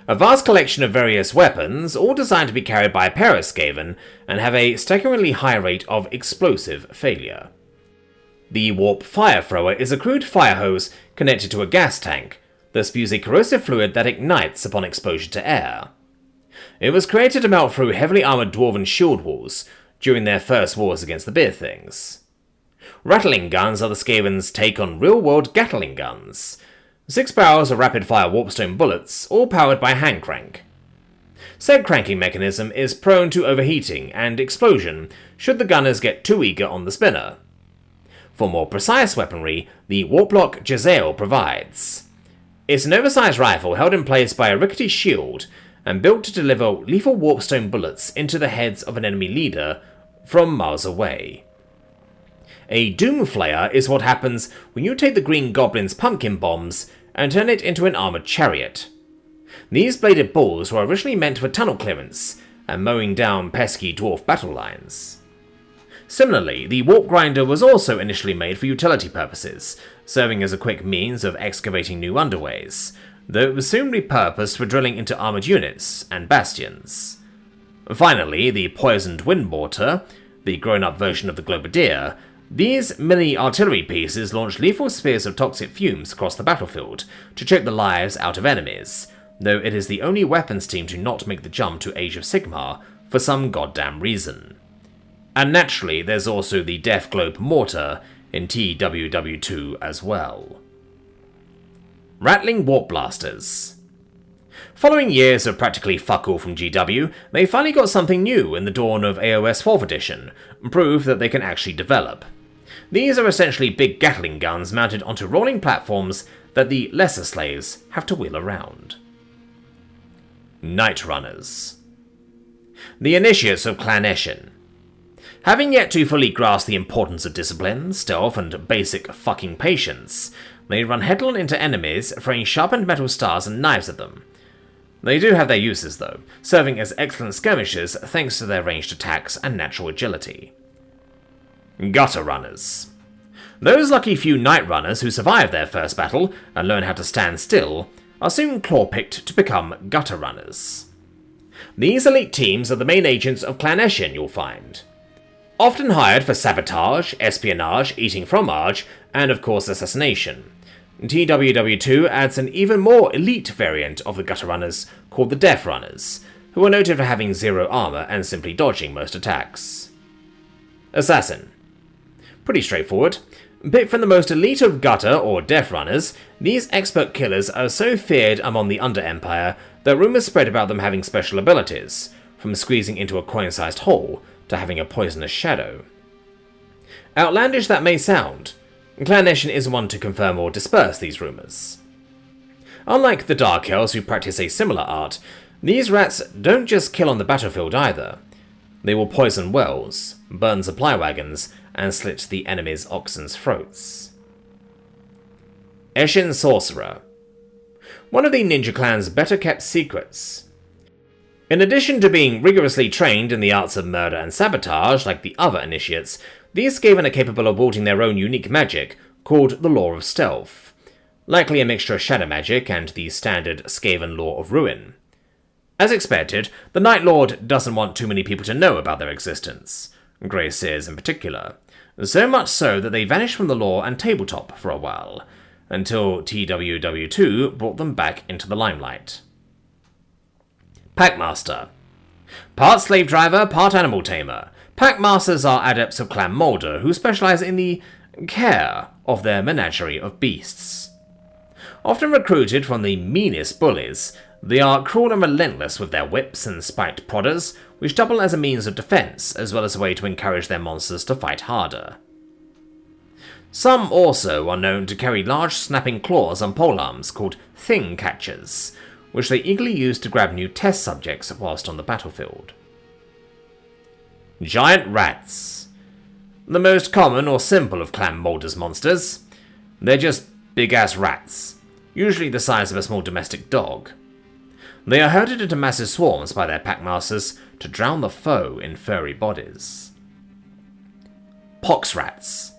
A vast collection of various weapons, all designed to be carried by a pair of Skaven, and have a staggeringly high rate of explosive failure. The Warp Fire Thrower is a crude fire hose connected to a gas tank that spews a corrosive fluid that ignites upon exposure to air. It was created to melt through heavily armoured dwarven shield walls during their first wars against the Beer Things. Rattling guns are the Skaven's take on real-world Gatling guns. 6 barrels of rapid-fire warpstone bullets, all powered by a hand crank. Said cranking mechanism is prone to overheating and explosion should the gunners get too eager on the spinner. For more precise weaponry, the Warplock Jezzail provides. It's an oversized rifle held in place by a rickety shield and built to deliver lethal warpstone bullets into the heads of an enemy leader from miles away. A Doomflayer is what happens when you take the Green Goblin's pumpkin bombs and turn it into an armoured chariot. These bladed balls were originally meant for tunnel clearance and mowing down pesky dwarf battle lines. Similarly, the Warp Grinder was also initially made for utility purposes, serving as a quick means of excavating new underways, though it was soon repurposed for drilling into armoured units and bastions. Finally, the Poisoned Wind Mortar, the grown-up version of the Globadier, these mini-artillery pieces launch lethal spears of toxic fumes across the battlefield to choke the lives out of enemies, though it is the only weapons team to not make the jump to Age of Sigmar for some goddamn reason. And naturally, there's also the Death Globe Mortar in TWW2 as well. Rattling Warp Blasters. Following years of practically fuck all from GW, they finally got something new in the dawn of AOS 4th edition, proof that they can actually develop. These are essentially big Gatling guns mounted onto rolling platforms that the lesser slaves have to wheel around. Night Runners. The Initiates of Clan Eshin. Having yet to fully grasp the importance of discipline, stealth, and basic fucking patience, they run headlong into enemies, throwing sharpened metal stars and knives at them. They do have their uses though, serving as excellent skirmishers thanks to their ranged attacks and natural agility. Gutter Runners. Those lucky few Night Runners who survive their first battle and learn how to stand still are soon claw-picked to become Gutter Runners. These elite teams are the main agents of Clan Eshin, you'll find. Often hired for sabotage, espionage, eating fromage, and of course assassination. TWW2 adds an even more elite variant of the Gutter Runners called the Death Runners, who are noted for having zero armor and simply dodging most attacks. Assassin. Pretty straightforward. Picked from the most elite of Gutter or Death Runners, these expert killers are so feared among the Under-Empire that rumours spread about them having special abilities, from squeezing into a coin-sized hole to having a poisonous shadow. Outlandish that may sound, Clan Eshin isn't one to confirm or disperse these rumours. Unlike the Dark Elves who practice a similar art, these rats don't just kill on the battlefield either. They will poison wells, burn supply wagons, and slit the enemy's oxen's throats. Eshin Sorcerer. One of the ninja clan's better kept secrets. In addition to being rigorously trained in the arts of murder and sabotage like the other initiates, these Skaven are capable of wielding their own unique magic called the Law of Stealth, likely a mixture of shadow magic and the standard Skaven Law of Ruin. As expected, the Night Lord doesn't want too many people to know about their existence, Grey Seers in particular, so much so that they vanished from the lore and tabletop for a while, until TWW2 brought them back into the limelight. Packmaster. Part slave driver, part animal tamer, Packmasters are adepts of Clan Moulder who specialise in the care of their menagerie of beasts. Often recruited from the meanest bullies, they are cruel and relentless with their whips and spiked prodders, which double as a means of defence, as well as a way to encourage their monsters to fight harder. Some also are known to carry large snapping claws on polearms called thing catchers, which they eagerly use to grab new test subjects whilst on the battlefield. Giant Rats. The most common or simple of Clan Moulder's monsters. They're just big-ass rats, usually the size of a small domestic dog. They are herded into massive swarms by their packmasters to drown the foe in furry bodies. Pox Rats.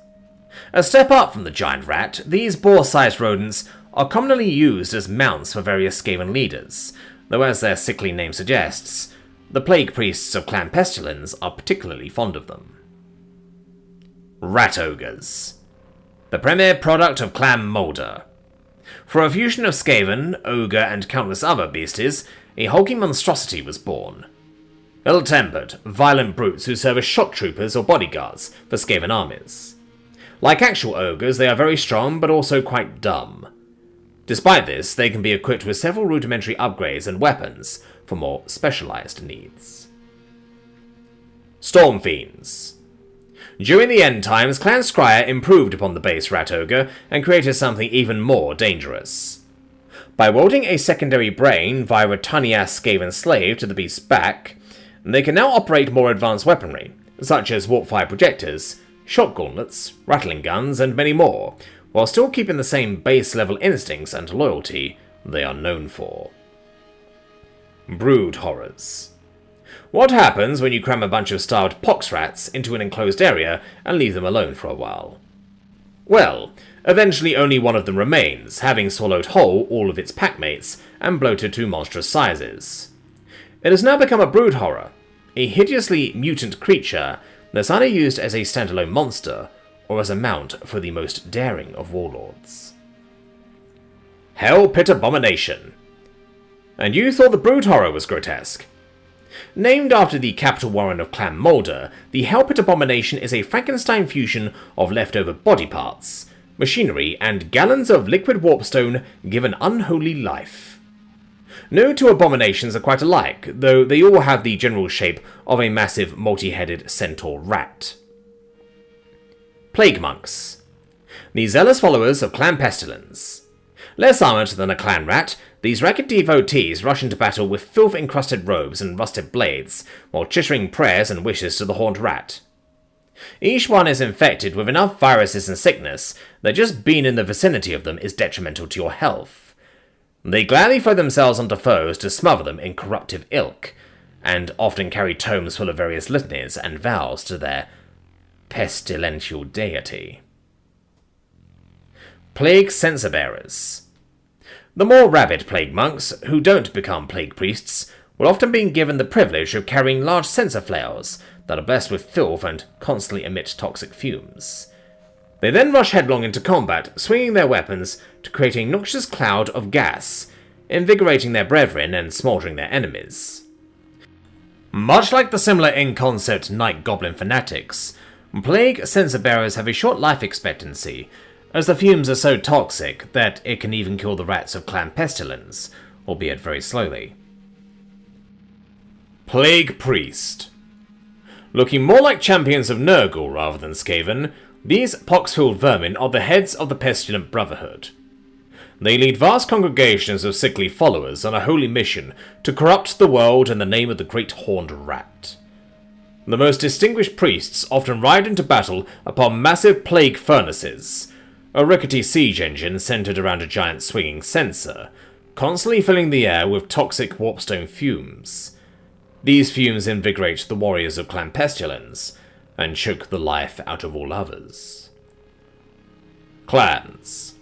A step up from the giant rat, these boar-sized rodents are commonly used as mounts for various Skaven leaders, though as their sickly name suggests, the plague priests of Clan Pestilence are particularly fond of them. Rat Ogres. The premier product of Clan Moulder. For a fusion of Skaven, Ogre, and countless other beasties, a hulking monstrosity was born. Ill-tempered, violent brutes who serve as shock troopers or bodyguards for Skaven armies. Like actual ogres, they are very strong but also quite dumb. Despite this, they can be equipped with several rudimentary upgrades and weapons for more specialised needs. Storm Fiends. During the end times, Clan Scryer improved upon the base Rat Ogre and created something even more dangerous. By welding a secondary brain via a tiny-ass Skaven slave to the beast's back, they can now operate more advanced weaponry, such as warp-fire projectors, shock gauntlets, rattling guns, and many more, while still keeping the same base-level instincts and loyalty they are known for. Brood horrors. What happens when you cram a bunch of starved pox rats into an enclosed area and leave them alone for a while? Well, eventually only one of them remains, having swallowed whole all of its packmates and bloated to monstrous sizes. It has now become a brood horror, a hideously mutant creature that's either used as a standalone monster or as a mount for the most daring of warlords. Hell Pit Abomination. And you thought the brood horror was grotesque? Named after the capital warren of Clan Moulder, the Hell Pit Abomination is a Frankenstein fusion of leftover body parts, machinery, and gallons of liquid warpstone given unholy life. No two abominations are quite alike, though they all have the general shape of a massive multi-headed centaur rat. Plague Monks. The zealous followers of Clan Pestilence. Less armoured than a clan rat, these ragged devotees rush into battle with filth-encrusted robes and rusted blades, while chittering prayers and wishes to the horned rat. Each one is infected with enough viruses and sickness that just being in the vicinity of them is detrimental to your health. They gladly throw themselves onto foes to smother them in corruptive ilk, and often carry tomes full of various litanies and vows to their pestilential deity. Plague Censer-bearers. The more rabid plague monks, who don't become plague priests, will often be given the privilege of carrying large censer flails that are blessed with filth and constantly emit toxic fumes. They then rush headlong into combat, swinging their weapons to create a noxious cloud of gas, invigorating their brethren and smouldering their enemies. Much like the similar in-concept Night Goblin fanatics, plague censer-bearers have a short life expectancy, as the fumes are so toxic that it can even kill the rats of Clan Pestilence, albeit very slowly. Plague Priest. Looking more like champions of Nurgle rather than Skaven, these pox-filled vermin are the heads of the Pestilent Brotherhood. They lead vast congregations of sickly followers on a holy mission to corrupt the world in the name of the Great Horned Rat. The most distinguished priests often ride into battle upon massive plague furnaces, a rickety siege engine centered around a giant swinging censer, constantly filling the air with toxic warpstone fumes. These fumes invigorate the warriors of Clan Pestilence, and choke the life out of all others. Clans.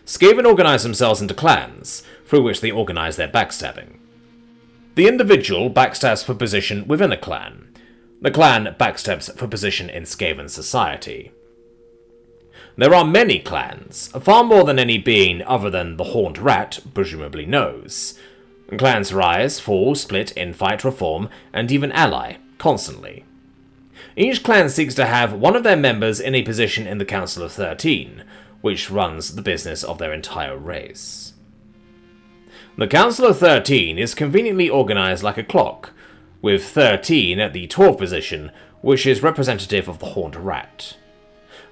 Skaven organize themselves into clans, through which they organize their backstabbing. The individual backstabs for position within a clan. The clan backstabs for position in Skaven society. There are many clans, far more than any being other than the Horned Rat presumably knows. Clans rise, fall, split, infight, reform, and even ally, constantly. Each clan seeks to have one of their members in a position in the Council of 13, which runs the business of their entire race. The Council of 13 is conveniently organized like a clock, with 13 at the 12th position, which is representative of the Horned Rat.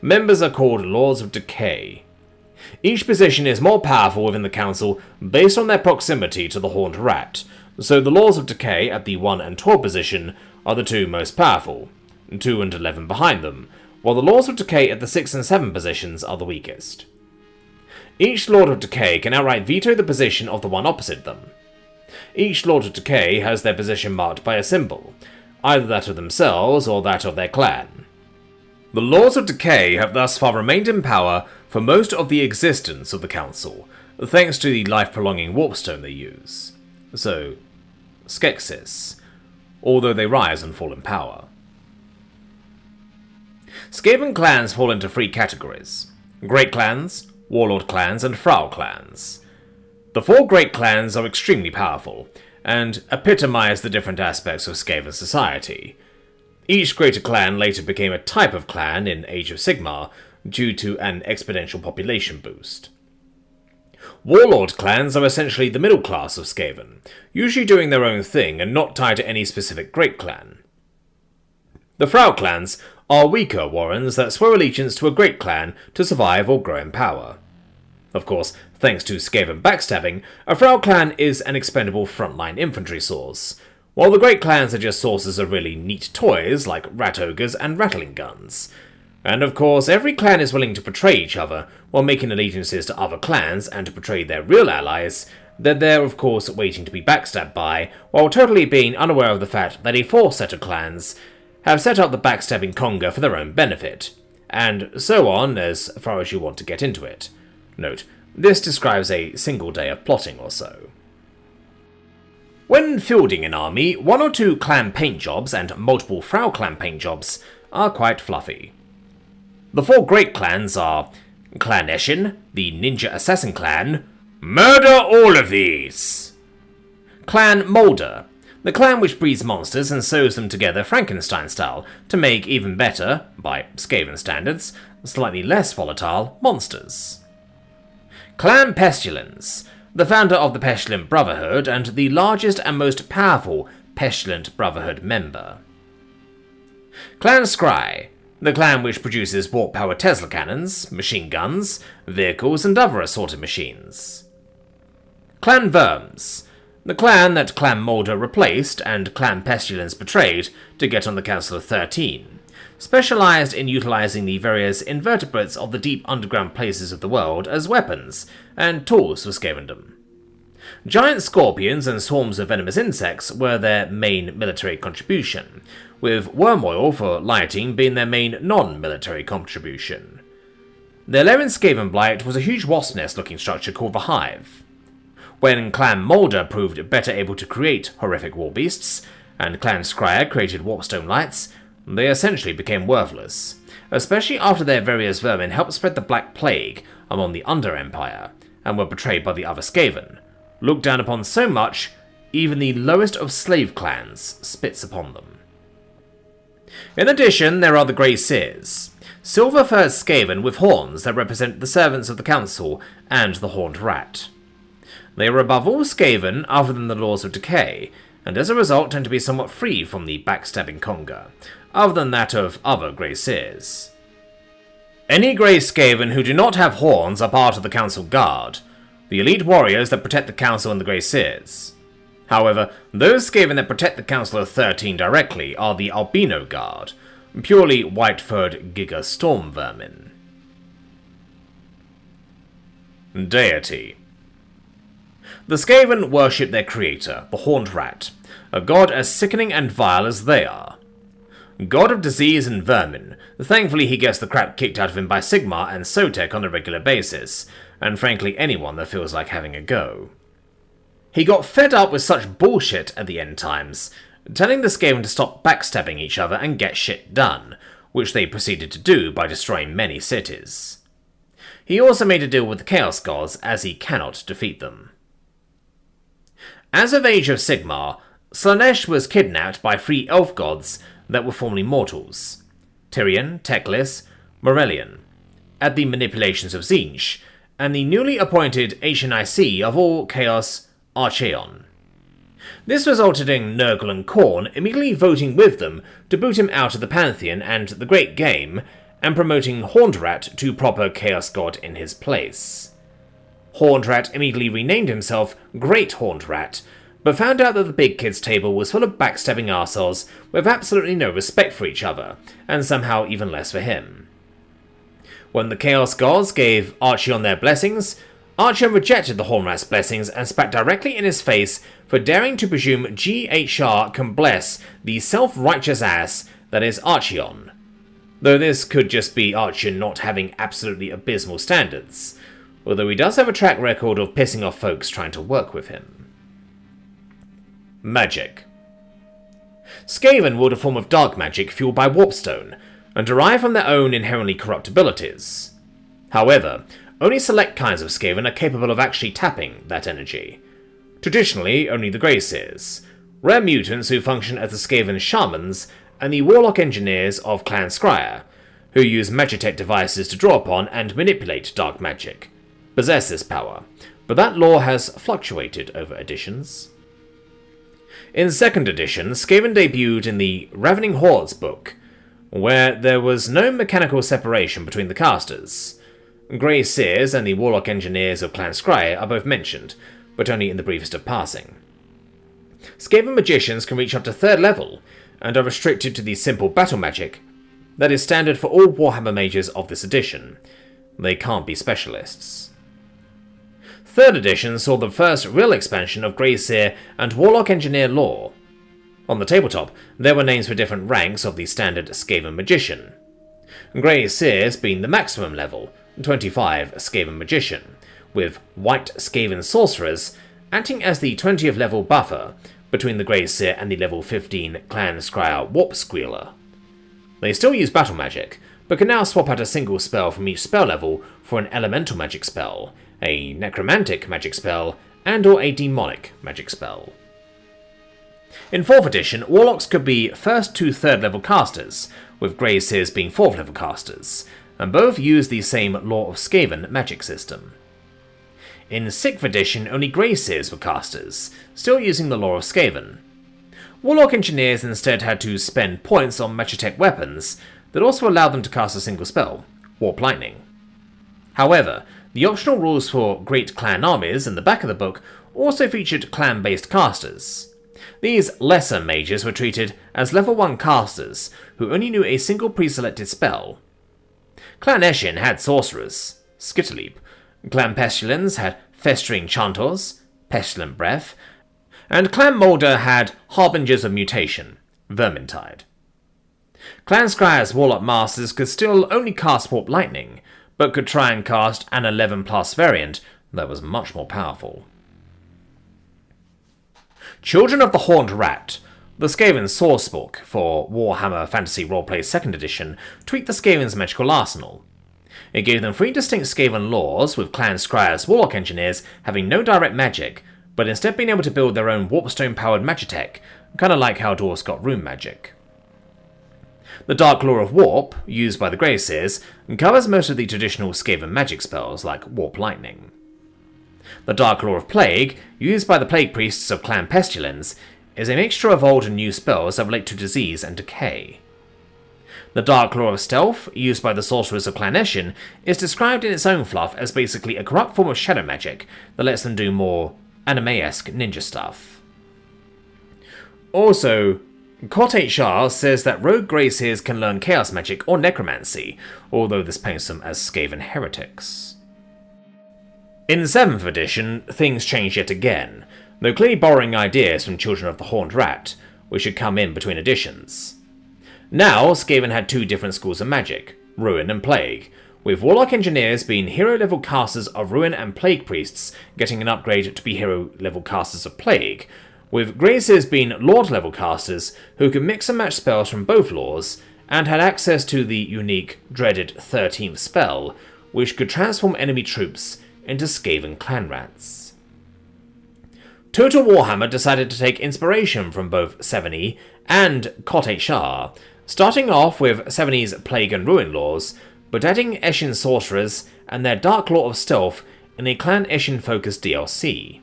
Members are called Lords of Decay. Each position is more powerful within the Council based on their proximity to the Horned Rat, so the Lords of Decay at the 1 and 12 position are the two most powerful, 2 and 11 behind them, while the Lords of Decay at the 6 and 7 positions are the weakest. Each Lord of Decay can outright veto the position of the one opposite them. Each Lord of Decay has their position marked by a symbol, either that of themselves or that of their clan. The Lords of Decay have thus far remained in power for most of the existence of the Council, thanks to the life-prolonging warpstone they use. So, Skeksis, although they rise and fall in power. Skaven clans fall into 3 categories: Great Clans, Warlord Clans, and Thrall Clans. The 4 Great Clans are extremely powerful, and epitomize the different aspects of Skaven society. Each greater clan later became a type of clan in Age of Sigmar due to an exponential population boost. Warlord clans are essentially the middle class of Skaven, usually doing their own thing and not tied to any specific great clan. The Thrall clans are weaker warrens that swear allegiance to a great clan to survive or grow in power. Of course, thanks to Skaven backstabbing, a Thrall clan is an expendable frontline infantry source, while the Great Clans are just sources of really neat toys like rat ogres and rattling guns. And of course, every clan is willing to betray each other while making allegiances to other clans and to betray their real allies that they're of course waiting to be backstabbed by, while totally being unaware of the fact that a fourth set of clans have set up the backstabbing conga for their own benefit, and so on as far as you want to get into it. Note, this describes a single day of plotting or so. When fielding an army, 1 or 2 clan paint jobs and multiple Frau clan paint jobs are quite fluffy. The 4 great clans are Clan Eshin, the ninja assassin clan, murder all of these! Clan Molder, the clan which breeds monsters and sews them together Frankenstein style to make even better, by Skaven standards, slightly less volatile monsters. Clan Pestilence, the founder of the Pestilent Brotherhood and the largest and most powerful Pestilent Brotherhood member. Clan Scry, the clan which produces warp-powered Tesla cannons, machine guns, vehicles and other assorted machines. Clan Verms, the clan that Clan Molder replaced and Clan Pestilence betrayed to get on the Council of 13, specialised in utilising the various invertebrates of the deep underground places of the world as weapons and tools for Skavendom. Giant scorpions and swarms of venomous insects were their main military contribution, with worm oil for lighting being their main non-military contribution. Their lair in Skaven Blight was a huge wasp nest-looking structure called the Hive. When Clan Molder proved better able to create horrific war beasts, and Clan Scryer created warpstone lights, they essentially became worthless, especially after their various vermin helped spread the Black Plague among the Under Empire, and were betrayed by the other Skaven, looked down upon so much, even the lowest of slave clans spits upon them. In addition, there are the Grey Seers, silver-furred Skaven with horns that represent the servants of the Council and the Horned Rat. They are above all Skaven other than the laws of decay, and as a result tend to be somewhat free from the backstabbing conga, other than that of other Grey Seers. Any Grey Skaven who do not have horns are part of the Council Guard, the elite warriors that protect the Council and the Grey Seers. However, those Skaven that protect the Council of 13 directly are the Albino Guard, purely white-furred Giga Storm vermin. Deity. The Skaven worship their creator, the Horned Rat, a god as sickening and vile as they are. God of disease and vermin, thankfully he gets the crap kicked out of him by Sigmar and Sotek on a regular basis, and frankly anyone that feels like having a go. He got fed up with such bullshit at the end times, telling the Skaven to stop backstabbing each other and get shit done, which they proceeded to do by destroying many cities. He also made a deal with the Chaos Gods as he cannot defeat them. As of Age of Sigmar, Slaanesh was kidnapped by 3 elf gods that were formerly mortals, Tyrion, Teclis, Morelion, at the manipulations of Tzeentch, and the newly appointed HNIC of all Chaos, Archaeon. This resulted in Nurgle and Khorne immediately voting with them to boot him out of the Pantheon and the Great Game, and promoting Horned Rat to proper Chaos God in his place. Horned Rat immediately renamed himself Great Horned Rat, but found out that the big kids table was full of backstabbing arseholes with absolutely no respect for each other, and somehow even less for him. When the Chaos Gods gave Archaeon their blessings, Archaeon rejected the Horned Rat's blessings and spat directly in his face for daring to presume GHR can bless the self-righteous ass that is Archaeon. Though this could just be Archaeon not having absolutely abysmal standards, although he does have a track record of pissing off folks trying to work with him. Magic. Skaven wield a form of dark magic fueled by warpstone, and derive from their own inherently corrupt abilities. However, only select kinds of Skaven are capable of actually tapping that energy. Traditionally, only the Grey Seers, rare mutants who function as the Skaven Shamans, and the Warlock Engineers of Clan Scryer, who use Magitech devices to draw upon and manipulate dark magic, possess this power, but that lore has fluctuated over editions. In 2nd edition, Skaven debuted in the Ravening Hordes book, where there was no mechanical separation between the casters. Grey Seers and the Warlock Engineers of Clan Scryer are both mentioned, but only in the briefest of passing. Skaven magicians can reach up to 3rd level, and are restricted to the simple battle magic that is standard for all Warhammer mages of this edition. They can't be specialists. 3rd edition saw the first real expansion of Greyseer and Warlock Engineer lore. On the tabletop, there were names for different ranks of the standard Skaven magician. Greyseer's being the maximum level, 25 Skaven magician, with White Skaven sorcerers acting as the 20th level buffer between the Greyseer and the level 15 Clan Scryer Warp Squealer. They still use battle magic, but can now swap out a single spell from each spell level for an elemental magic spell, a necromantic magic spell, and or a demonic magic spell. In 4th edition, Warlocks could be 1st to 3rd level casters, with Greyseers being 4th level casters, and both use the same Law of Skaven magic system. In 6th edition, only Greyseers were casters, still using the Law of Skaven. Warlock Engineers instead had to spend points on Magitech weapons that also allowed them to cast a single spell, Warp Lightning. However, the optional rules for Great Clan armies in the back of the book also featured clan-based casters. These lesser mages were treated as level 1 casters who only knew a single pre-selected spell. Clan Eshin had sorcerers, Skitterleap. Clan Pestilence had Festering Chantors, Pestilent Breath, and Clan Moulder had Harbingers of Mutation, Vermintide. Clan Scryer's Warlock Masters could still only cast Warp Lightning, but could try and cast an 11+ variant that was much more powerful. Children of the Horned Rat, the Skaven sourcebook for Warhammer Fantasy Roleplay 2nd edition, tweaked the Skaven's magical arsenal. It gave them 3 distinct Skaven laws, with Clan Scryer's Warlock Engineers having no direct magic, but instead being able to build their own Warpstone-powered magitech, kinda like how dwarves got rune magic. The Dark Law of Warp, used by the Greyseers, covers most of the traditional Skaven magic spells, like Warp Lightning. The Dark Law of Plague, used by the Plague Priests of Clan Pestilence, is a mixture of old and new spells that relate to disease and decay. The Dark Law of Stealth, used by the Sorcerers of Clan Eshin, is described in its own fluff as basically a corrupt form of shadow magic that lets them do more anime-esque ninja stuff. Also, Kot Shah says that rogue Greyseers can learn chaos magic or necromancy, although this paints them as Skaven heretics. In 7th edition, things change yet again, though clearly borrowing ideas from Children of the Horned Rat, which had come in between editions. Now, Skaven had 2 different schools of magic, Ruin and Plague, with Warlock Engineers being hero-level casters of Ruin and Plague Priests getting an upgrade to be hero-level casters of Plague, with Greyseers being Lord-level casters who could mix and match spells from both laws, and had access to the unique, dreaded 13th spell, which could transform enemy troops into Skaven clan rats. Total Warhammer decided to take inspiration from both 7e and Kot Shah, starting off with 7e's Plague and Ruin laws, but adding Eshin sorcerers and their Dark Law of Stealth in a Clan Eshin-focused DLC.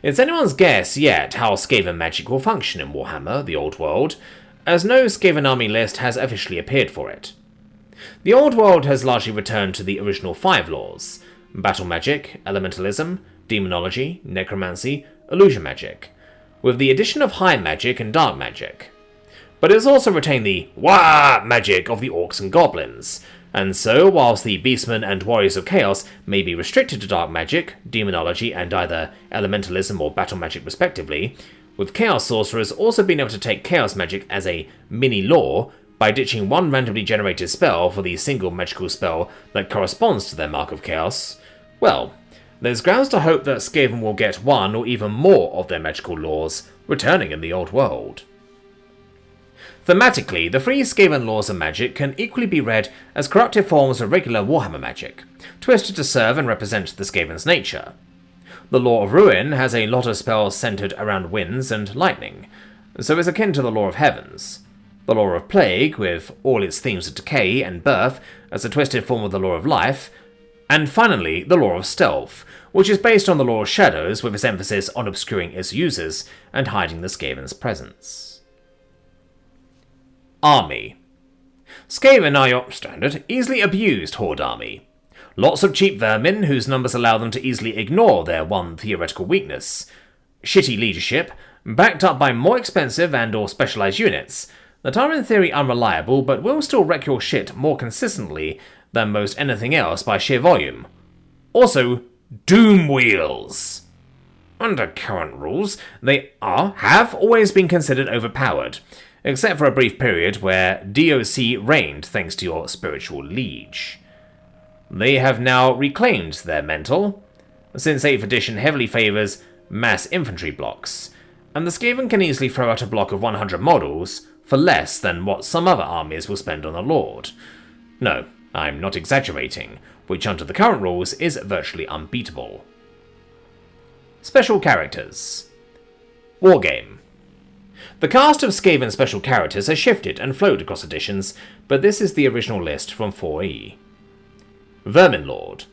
It's anyone's guess yet how Skaven magic will function in Warhammer, the Old World, as no Skaven army list has officially appeared for it. The Old World has largely returned to the original 5 laws: battle magic, elementalism, demonology, necromancy, illusion magic, with the addition of high magic and dark magic. But it has also retained the Wah magic of the orcs and goblins, and so whilst the beastmen and warriors of chaos may be restricted to dark magic, demonology, and either elementalism or battle magic respectively, with chaos sorcerers also being able to take chaos magic as a mini-law by ditching one randomly generated spell for the single magical spell that corresponds to their mark of chaos, well, there's grounds to hope that Skaven will get one or even more of their magical laws returning in the Old World. Thematically, the 3 Skaven laws of magic can equally be read as corruptive forms of regular Warhammer magic, twisted to serve and represent the Skaven's nature. The Law of Ruin has a lot of spells centered around winds and lightning, so is akin to the Law of Heavens. The Law of Plague, with all its themes of decay and birth, as a twisted form of the Law of Life, and finally, the Law of Stealth, which is based on the Law of Shadows with its emphasis on obscuring its users and hiding the Skaven's presence. Army. Skaven are your standard, easily abused Horde army. Lots of cheap vermin whose numbers allow them to easily ignore their one theoretical weakness: shitty leadership, backed up by more expensive and or specialized units that are in theory unreliable but will still wreck your shit more consistently than most anything else by sheer volume. Also, doom wheels. Under current rules, they have always been considered overpowered, except for a brief period where DOC reigned thanks to your spiritual liege. They have now reclaimed their mental, since 8th edition heavily favours mass infantry blocks, and the Skaven can easily throw out a block of 100 models for less than what some other armies will spend on a lord. No, I'm not exaggerating, which under the current rules is virtually unbeatable. Special characters. Wargame. The cast of Skaven special characters has shifted and flowed across editions, but this is the original list from 4e. Vermin Lord.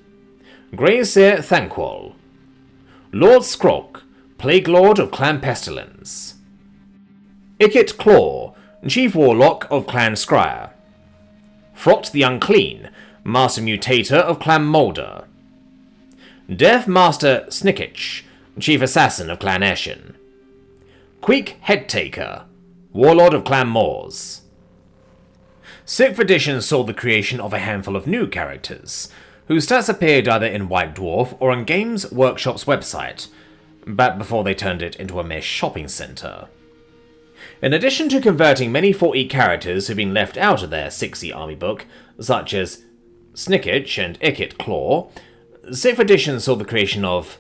Graysir Thanquol. Lord Skrok, Plague Lord of Clan Pestilence. Ikit Claw, Chief Warlock of Clan Scryer. Frot the Unclean, Master Mutator of Clan Moulder. Death Master Snickich, Chief Assassin of Clan Eshin. Queek Headtaker, Warlord of Clan Moors. 6th edition saw the creation of a handful of new characters, whose stats appeared either in White Dwarf or on Games Workshop's website, back before they turned it into a mere shopping centre. In addition to converting many 4e characters who've been left out of their 6e army book, such as Snickich and Ikit Claw, 6th edition saw the creation of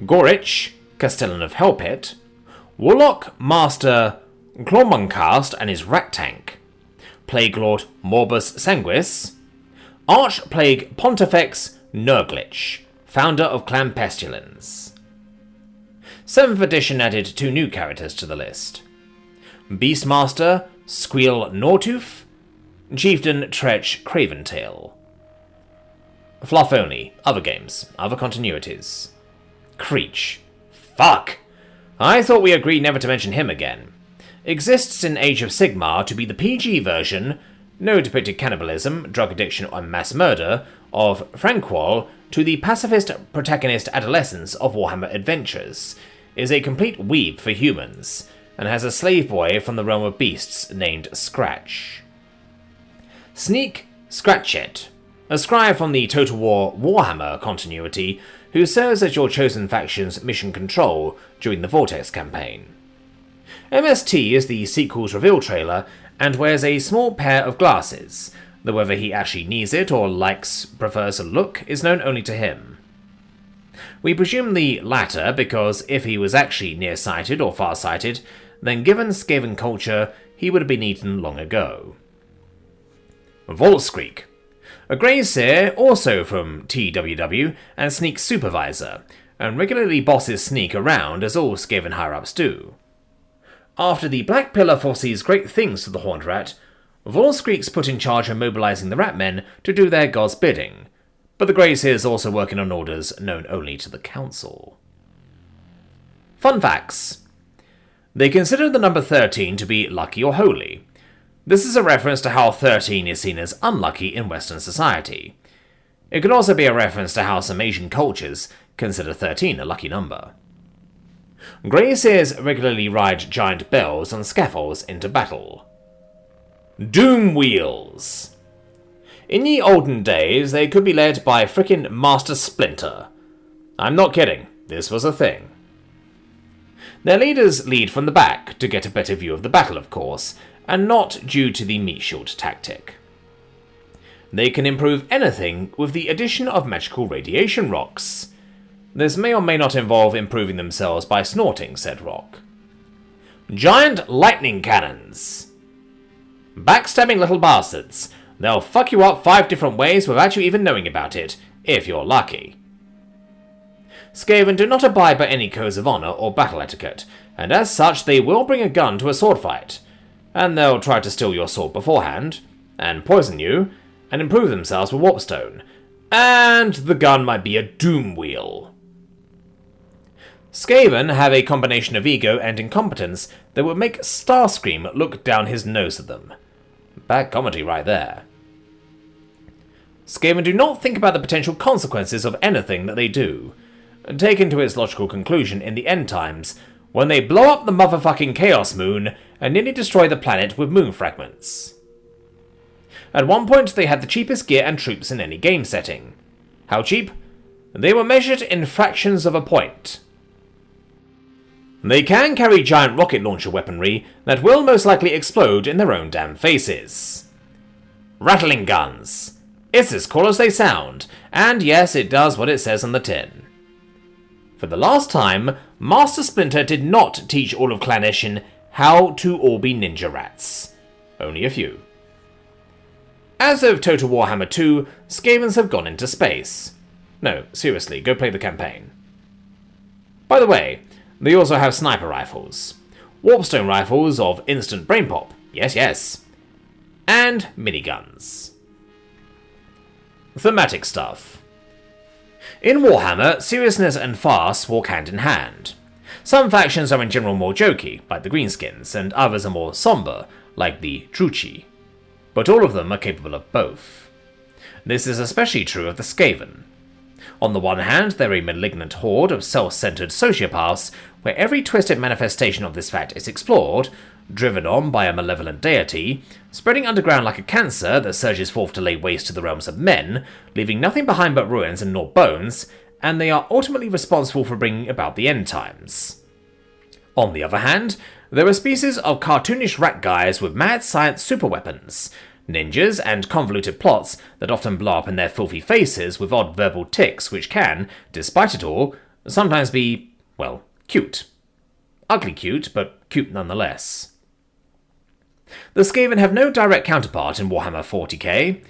Gorich, Castellan of Hellpit, Warlock Master Clawmuncast and his Rat Tank, Plague Lord Morbus Sanguis, Archplague Pontifex Nurglich, founder of Clan Pestilence. 7th edition added 2 new characters to the list. Beastmaster Squeal Nortooth, Chieftain Tretch Craventail. Fluff only, other games, other continuities. Creech. Fuck! I thought we agreed never to mention him again. Exists in Age of Sigmar to be the PG version, no depicted cannibalism, drug addiction or mass murder, of Frankwall to the pacifist protagonist adolescence of Warhammer Adventures, is a complete weeb for humans, and has a slave boy from the realm of beasts named Scratch. Sneak Scratchet, a scribe from the Total War Warhammer continuity who serves as your chosen faction's mission control during the Vortex campaign. MST is the sequel's reveal trailer and wears a small pair of glasses, though whether he actually needs it or prefers a look is known only to him. We presume the latter because if he was actually nearsighted or farsighted, then given Skaven culture, he would have been eaten long ago. Volskreek, a Greyseer also from TWW and Sneak Supervisor, and regularly bosses Sneak around as all Skaven higher-ups do. After the Black Pillar foresees great things for the Horned Rat, Volskreek's put in charge of mobilizing the Ratmen to do their god's bidding, but the Greyseers also working on orders known only to the Council. Fun facts. They consider the number 13 to be lucky or holy. This is a reference to how 13 is seen as unlucky in Western society. It could also be a reference to how some Asian cultures consider 13 a lucky number. Greyseers regularly ride giant bells on scaffolds into battle. Doom Wheels. In ye olden days, they could be led by frickin' Master Splinter. I'm not kidding, this was a thing. Their leaders lead from the back to get a better view of the battle, of course, and not due to the meat shield tactic. They can improve anything with the addition of magical radiation rocks. This may or may not involve improving themselves by snorting said rock. Giant lightning cannons. Backstabbing little bastards. They'll fuck you up 5 different ways without you even knowing about it, if you're lucky. Skaven do not abide by any codes of honor or battle etiquette, and as such they will bring a gun to a sword fight, and they'll try to steal your sword beforehand, and poison you, and improve themselves with warpstone, and the gun might be a doom wheel. Skaven have a combination of ego and incompetence that would make Starscream look down his nose at them. Bad comedy right there. Skaven do not think about the potential consequences of anything that they do. taken to its logical conclusion in the end times, when they blow up the motherfucking Chaos Moon and nearly destroy the planet with moon fragments. At one point, they had the cheapest gear and troops in any game setting. How cheap? They were measured in fractions of a point. They can carry giant rocket launcher weaponry that will most likely explode in their own damn faces. Rattling guns. It's as cool as they sound, and yes, it does what it says on the tin. For the last time, Master Splinter did not teach all of Clanation how to all be ninja rats. Only a few. As of Total Warhammer 2, Skavens have gone into space. No, seriously, go play the campaign. By the way, they also have sniper rifles. Warpstone rifles of instant brain pop, yes. And miniguns. Thematic stuff. In Warhammer, seriousness and farce walk hand in hand. Some factions are in general more jokey, like the Greenskins, and others are more somber, like the Truci. But all of them are capable of both. This is especially true of the Skaven. On the one hand, they're a malignant horde of self-centered sociopaths, where every twisted manifestation of this fact is explored, driven on by a malevolent deity, spreading underground like a cancer that surges forth to lay waste to the realms of men, leaving nothing behind but ruins and gnawed bones, and they are ultimately responsible for bringing about the end times. On the other hand, there are species of cartoonish rat guys with mad science superweapons, ninjas, and convoluted plots that often blow up in their filthy faces with odd verbal tics which can, despite it all, sometimes be, well, cute. Ugly cute, but cute nonetheless. The Skaven have no direct counterpart in Warhammer 40k.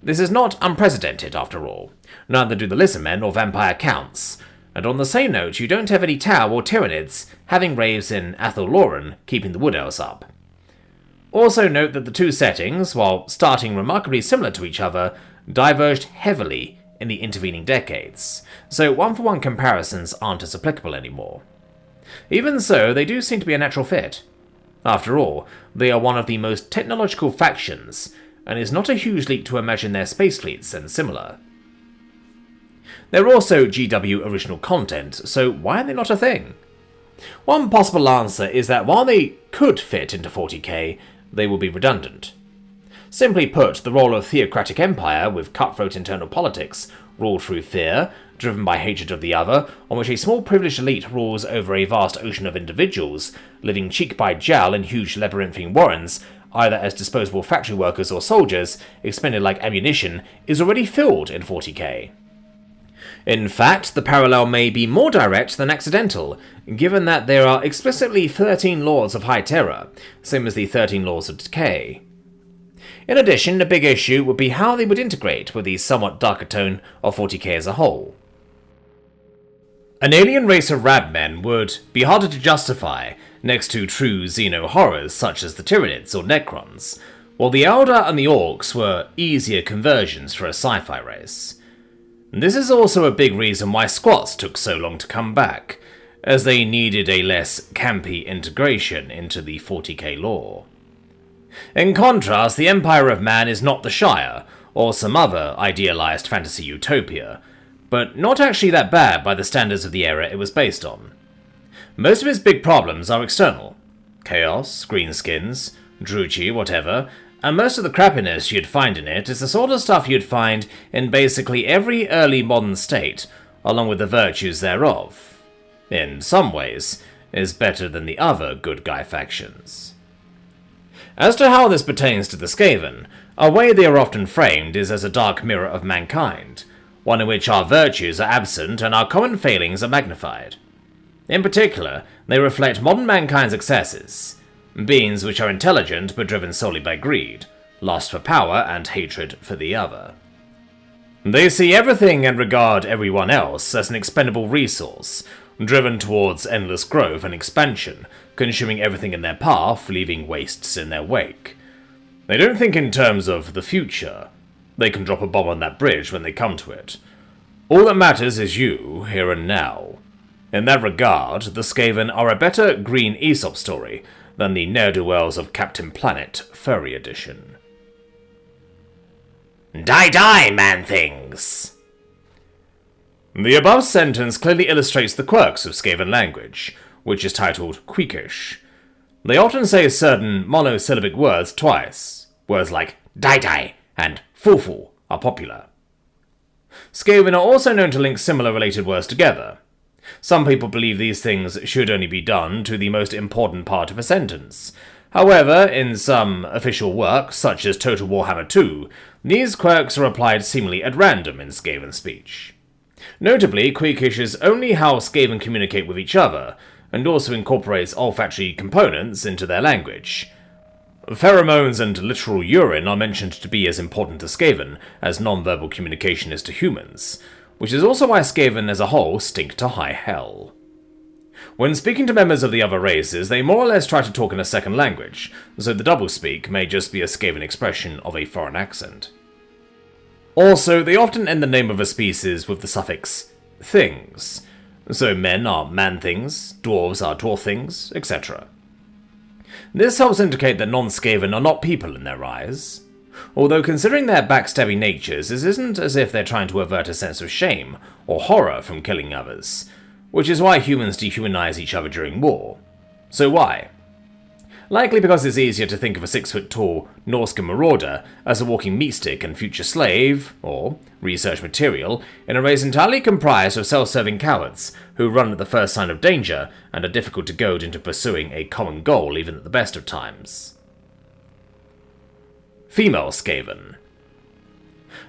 This is not unprecedented, after all. Neither do the Lizardmen or Vampire Counts. And on the same note, you don't have any Tau or Tyranids having raves in Athel-Loren keeping the Wood Elves up. Also note that the two settings, while starting remarkably similar to each other, diverged heavily in the intervening decades, so one-for-one comparisons aren't as applicable anymore. Even so, they do seem to be a natural fit. After all, they are one of the most technological factions, and it's not a huge leap to imagine their space fleets and similar. They're also GW original content, so why are they not a thing? One possible answer is that while they could fit into 40k, they will be redundant. Simply put, the role of theocratic empire with cutthroat internal politics, ruled through fear, driven by hatred of the other, on which a small privileged elite rules over a vast ocean of individuals, living cheek by jowl in huge labyrinthine warrens, either as disposable factory workers or soldiers, expended like ammunition, is already filled in 40k. In fact, the parallel may be more direct than accidental, given that there are explicitly 13 laws of high terror, same as the 13 laws of decay. In addition, a big issue would be how they would integrate with the somewhat darker tone of 40k as a whole. An alien race of rabmen would be harder to justify next to true Xeno horrors such as the Tyranids or Necrons, while the Eldar and the Orcs were easier conversions for a sci-fi race. This is also a big reason why squats took so long to come back, as they needed a less campy integration into the 40k lore. In contrast, the Empire of Man is not the Shire, or some other idealized fantasy utopia, but not actually that bad by the standards of the era it was based on. Most of its big problems are external. Chaos, greenskins, Druchi, whatever, and most of the crappiness you'd find in it is the sort of stuff you'd find in basically every early modern state, along with the virtues thereof. In some ways, is better than the other good guy factions. As to how this pertains to the Skaven, a way they are often framed is as a dark mirror of mankind, one in which our virtues are absent and our common failings are magnified. In particular, they reflect modern mankind's excesses, beings which are intelligent but driven solely by greed, lust for power and hatred for the other. They see everything and regard everyone else as an expendable resource, driven towards endless growth and expansion, consuming everything in their path, leaving wastes in their wake. They don't think in terms of the future. They can drop a bomb on that bridge when they come to it. All that matters is you, here and now. In that regard, the Skaven are a better green Aesop story than the ne'er-do-wells of Captain Planet Furry Edition. Die, man-things! The above sentence clearly illustrates the quirks of Skaven language, which is titled Queekish. They often say certain monosyllabic words twice. Words like die and full are popular. Skaven are also known to link similar related words together. Some people believe these things should only be done to the most important part of a sentence. However, in some official works, such as Total Warhammer 2, these quirks are applied seemingly at random in Skaven speech. Notably, Queekish is only how Skaven communicate with each other, and also incorporates olfactory components into their language. Pheromones and literal urine are mentioned to be as important to Skaven as non-verbal communication is to humans, which is also why Skaven as a whole stink to high hell. When speaking to members of the other races, they more or less try to talk in a second language, so the doublespeak may just be a Skaven expression of a foreign accent. Also, they often end the name of a species with the suffix things, so men are man-things, dwarves are dwarf-things, etc. This helps indicate that non-Skaven are not people in their eyes. Although considering their backstabby natures, it isn't as if they're trying to avert a sense of shame or horror from killing others, which is why humans dehumanize each other during war. So why? Likely because it's easier to think of a 6-foot-tall Norscan marauder as a walking meatstick and future slave, or research material, in a race entirely comprised of self-serving cowards who run at the first sign of danger and are difficult to goad into pursuing a common goal even at the best of times. Female Skaven.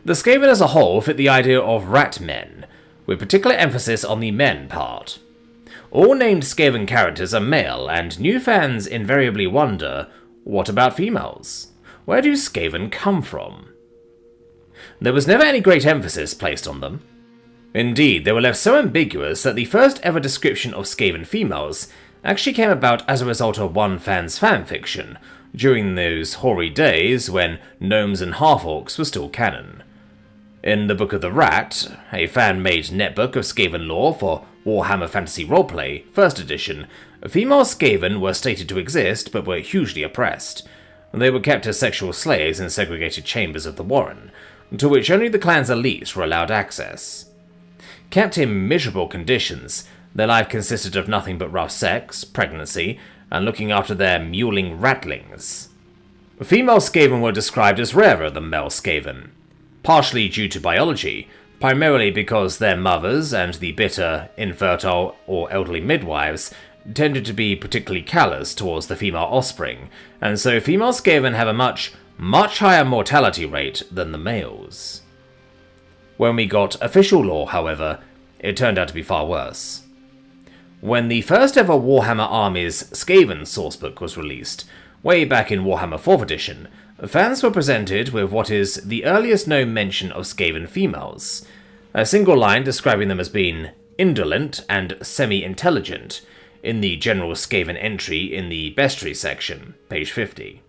The Skaven as a whole fit the idea of rat men, with particular emphasis on the men part. All named Skaven characters are male, and new fans invariably wonder, what about females? Where do Skaven come from? There was never any great emphasis placed on them. Indeed, they were left so ambiguous that the first ever description of Skaven females actually came about as a result of one fan's fanfiction, during those hoary days when gnomes and half-orcs were still canon. In the Book of the Rat, a fan-made netbook of Skaven lore for Warhammer Fantasy Roleplay, 1st edition, female Skaven were stated to exist but were hugely oppressed. They were kept as sexual slaves in segregated chambers of the Warren, to which only the clan's elites were allowed access. Kept in miserable conditions, their life consisted of nothing but rough sex, pregnancy, and looking after their mewling ratlings. Female Skaven were described as rarer than male Skaven, partially due to biology, primarily because their mothers and the bitter, infertile, or elderly midwives tended to be particularly callous towards the female offspring, and so female Skaven have a much higher mortality rate than the males. When we got official lore, however, it turned out to be far worse. When the first ever Warhammer Armies Skaven sourcebook was released, way back in Warhammer 4th edition, fans were presented with what is the earliest known mention of Skaven females, a single line describing them as being indolent and semi-intelligent in the general Skaven entry in the bestiary section, page 50.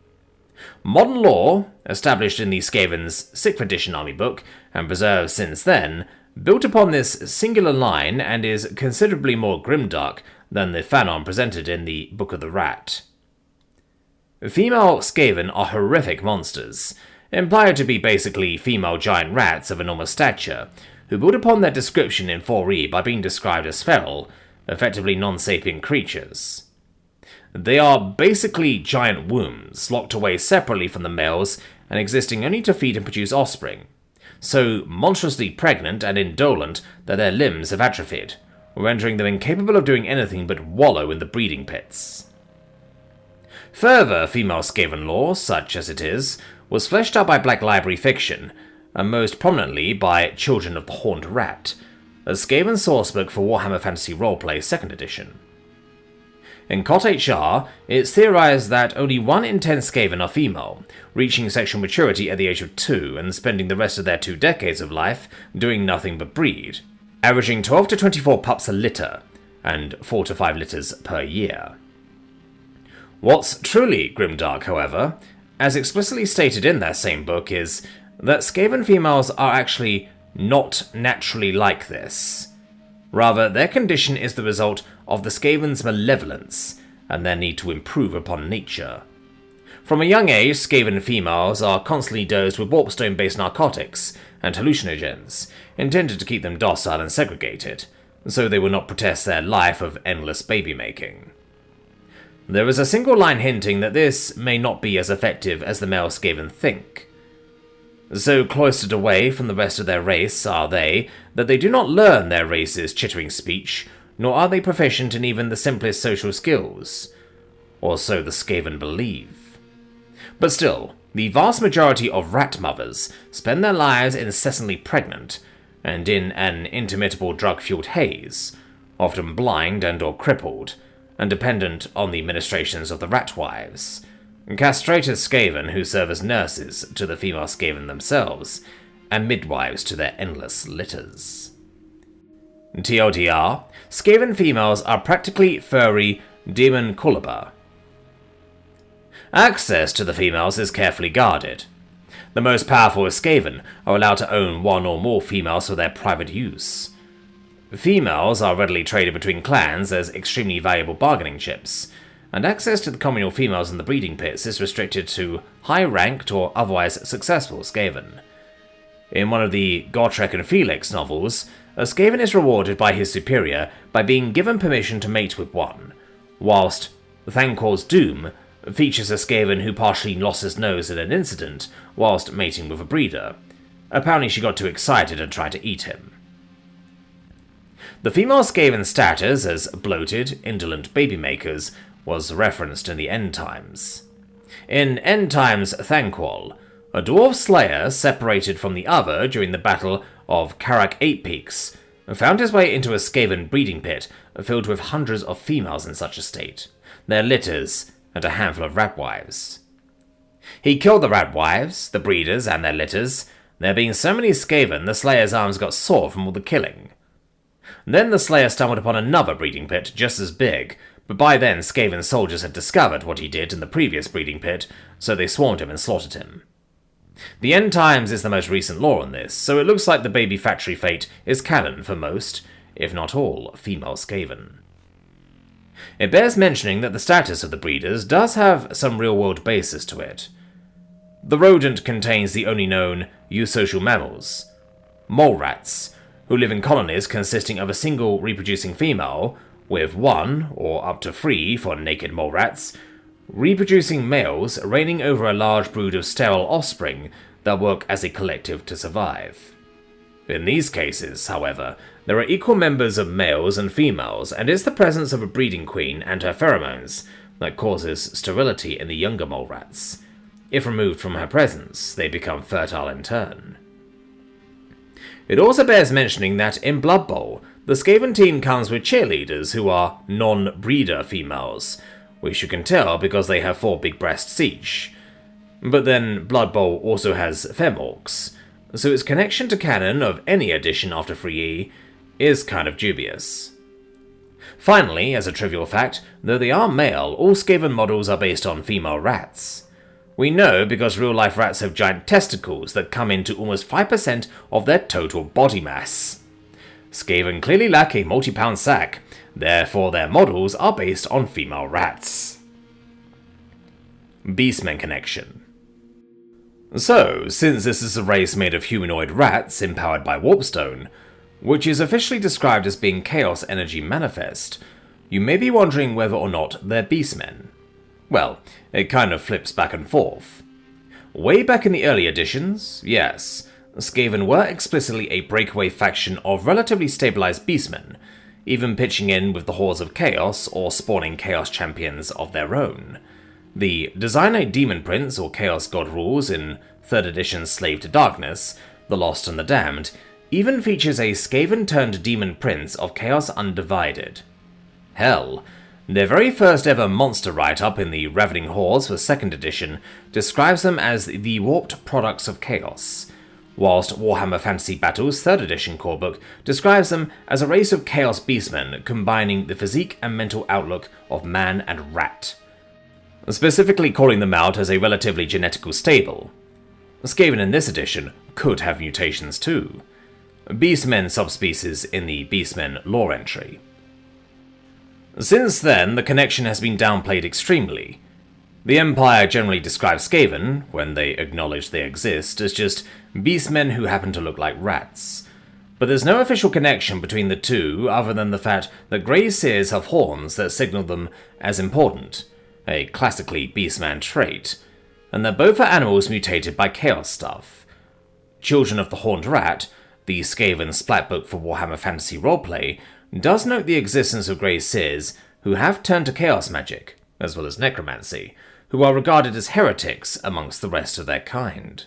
Modern lore, established in the Skaven's 6th edition army book, and preserved since then, built upon this singular line and is considerably more grimdark than the fanon presented in the Book of the Rat. Female Skaven are horrific monsters, implied to be basically female giant rats of enormous stature, who build upon their description in 4e by being described as feral, effectively non-sapient creatures. They are basically giant wombs, locked away separately from the males and existing only to feed and produce offspring, so monstrously pregnant and indolent that their limbs have atrophied, rendering them incapable of doing anything but wallow in the breeding pits. Further female Skaven lore, such as it is, was fleshed out by Black Library fiction, and most prominently by Children of the Horned Rat, a Skaven sourcebook for Warhammer Fantasy Roleplay 2nd edition. In COT HR, it's theorized that only 1 in 10 Skaven are female, reaching sexual maturity at the age of 2 and spending the rest of their 2 decades of life doing nothing but breed, averaging 12 to 24 pups a litter, and 4 to 5 litters per year. What's truly grimdark, however, as explicitly stated in that same book, is that Skaven females are actually not naturally like this. Rather, their condition is the result of the Skaven's malevolence and their need to improve upon nature. From a young age, Skaven females are constantly dosed with warpstone-based narcotics and hallucinogens, intended to keep them docile and segregated, so they will not protest their life of endless baby-making. There is a single line hinting that this may not be as effective as the male Skaven think. So cloistered away from the rest of their race are they that they do not learn their race's chittering speech, nor are they proficient in even the simplest social skills. Or so the Skaven believe. But still, the vast majority of rat mothers spend their lives incessantly pregnant, and in an intermittable drug-fueled haze, often blind and or crippled, and dependent on the ministrations of the rat wives, castrated Skaven who serve as nurses to the female Skaven themselves, and midwives to their endless litters. TLDR, Skaven females are practically furry demon Kulaba. Access to the females is carefully guarded. The most powerful Skaven are allowed to own one or more females for their private use. Females are readily traded between clans as extremely valuable bargaining chips, and access to the communal females in the breeding pits is restricted to high-ranked or otherwise successful Skaven. In one of the Gotrek and Felix novels, a Skaven is rewarded by his superior by being given permission to mate with one, whilst Thankor's Doom features a Skaven who partially lost his nose in an incident whilst mating with a breeder. Apparently she got too excited and tried to eat him. The female Skaven status as bloated, indolent baby-makers was referenced in the End Times. In End Times Thanquol, a dwarf slayer separated from the other during the Battle of Karak Eight Peaks found his way into a Skaven breeding pit filled with hundreds of females in such a state, their litters, and a handful of rat wives. He killed the rat wives, the breeders, and their litters. There being so many Skaven, the slayer's arms got sore from all the killing. Then the slayer stumbled upon another breeding pit just as big, but by then Skaven soldiers had discovered what he did in the previous breeding pit, so they swarmed him and slaughtered him. The End Times is the most recent lore on this, so it looks like the baby factory fate is canon for most, if not all, female Skaven. It bears mentioning that the status of the breeders does have some real-world basis to it. The rodent contains the only known eusocial mammals, mole rats, who live in colonies consisting of a single reproducing female, with one, or up to 3 for naked mole rats, reproducing males reigning over a large brood of sterile offspring that work as a collective to survive. In these cases, however, there are equal members of males and females, and it's the presence of a breeding queen and her pheromones that causes sterility in the younger mole rats. If removed from her presence, they become fertile in turn. It also bears mentioning that in Blood Bowl, the Skaven team comes with cheerleaders who are non-breeder females, which you can tell because they have 4 big breasts each. But then Blood Bowl also has femorcs, so its connection to canon of any edition after 3E is kind of dubious. Finally, as a trivial fact, though they are male, all Skaven models are based on female rats. We know because real-life rats have giant testicles that come into almost 5% of their total body mass. Skaven clearly lack a multi-pound sack, therefore their models are based on female rats. Beastmen connection. So, since this is a race made of humanoid rats empowered by warpstone, which is officially described as being chaos energy manifest, you may be wondering whether or not they're beastmen. Well, it kind of flips back and forth. Way back in the early editions, yes, Skaven were explicitly a breakaway faction of relatively stabilized beastmen, even pitching in with the Hordes of Chaos or spawning chaos champions of their own. The Designer Demon Prince or Chaos God Rules in 3rd edition's Slave to Darkness, The Lost and the Damned, even features a Skaven-turned Demon Prince of Chaos Undivided. Hell, their very first ever monster write-up in the Ravening Hordes for 2nd edition describes them as the warped products of chaos, whilst Warhammer Fantasy Battles 3rd edition core book describes them as a race of chaos beastmen combining the physique and mental outlook of man and rat, specifically calling them out as a relatively genetical stable. Skaven in this edition could have mutations too. Beastmen subspecies in the Beastmen lore entry. Since then, the connection has been downplayed extremely. The Empire generally describes Skaven, when they acknowledge they exist, as just beastmen who happen to look like rats. But there's no official connection between the two other than the fact that Grey Seers have horns that signal them as important, a classically beastman trait, and that both are animals mutated by chaos stuff. Children of the Horned Rat, the Skaven splatbook for Warhammer Fantasy roleplay, does note the existence of Grey Seers who have turned to chaos magic, as well as necromancy, who are regarded as heretics amongst the rest of their kind.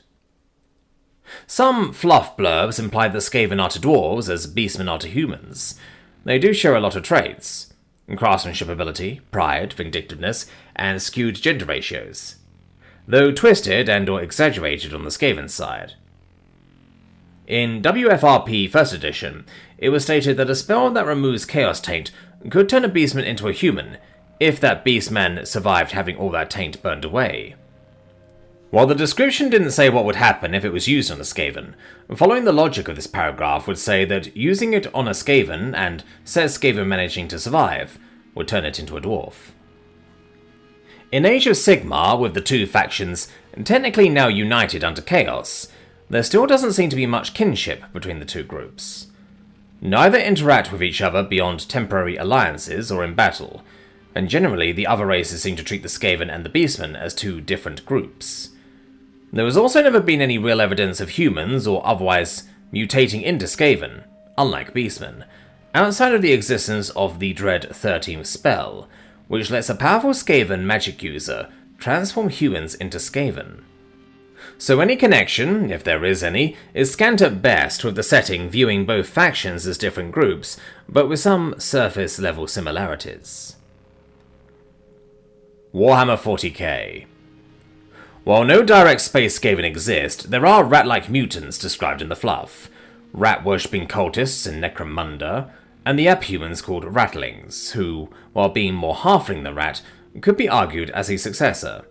Some fluff blurbs imply that Skaven are to dwarves as beastmen are to humans. They do share a lot of traits: craftsmanship ability, pride, vindictiveness, and skewed gender ratios, though twisted and or exaggerated on the Skaven side. In WFRP 1st edition, it was stated that a spell that removes Chaos Taint could turn a beastman into a human, if that beastman survived having all that taint burned away. While the description didn't say what would happen if it was used on a Skaven, following the logic of this paragraph would say that using it on a Skaven, and said Skaven managing to survive, would turn it into a dwarf. In Age of Sigmar, with the two factions technically now united under Chaos, there still doesn't seem to be much kinship between the two groups. Neither interact with each other beyond temporary alliances or in battle, and generally the other races seem to treat the Skaven and the Beastmen as two different groups. There has also never been any real evidence of humans or otherwise mutating into Skaven, unlike Beastmen, outside of the existence of the dread 13th spell, which lets a powerful Skaven magic user transform humans into Skaven. So any connection, if there is any, is scant at best, with the setting viewing both factions as different groups, but with some surface-level similarities. Warhammer 40k. While no direct space Skaven exist, there are rat-like mutants described in the fluff, rat-worshipping cultists in Necromunda, and the app-humans called Ratlings, who, while being more halfling than rat, could be argued as a successor.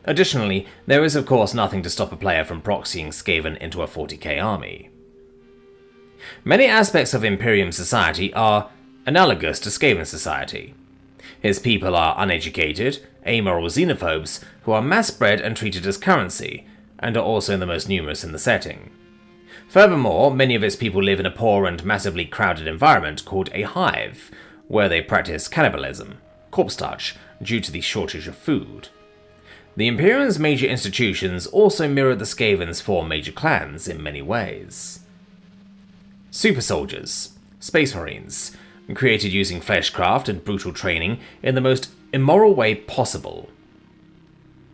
Additionally, there is of course nothing to stop a player from proxying Skaven into a 40k army. Many aspects of Imperium society are analogous to Skaven society. His people are uneducated, amoral xenophobes who are mass-bred and treated as currency, and are also the most numerous in the setting. Furthermore, many of its people live in a poor and massively crowded environment called a hive, where they practice cannibalism, corpse touch, due to the shortage of food. The Imperium's major institutions also mirror the Skaven's four major clans in many ways. Super Soldiers, Space Marines, created using fleshcraft and brutal training in the most immoral way possible.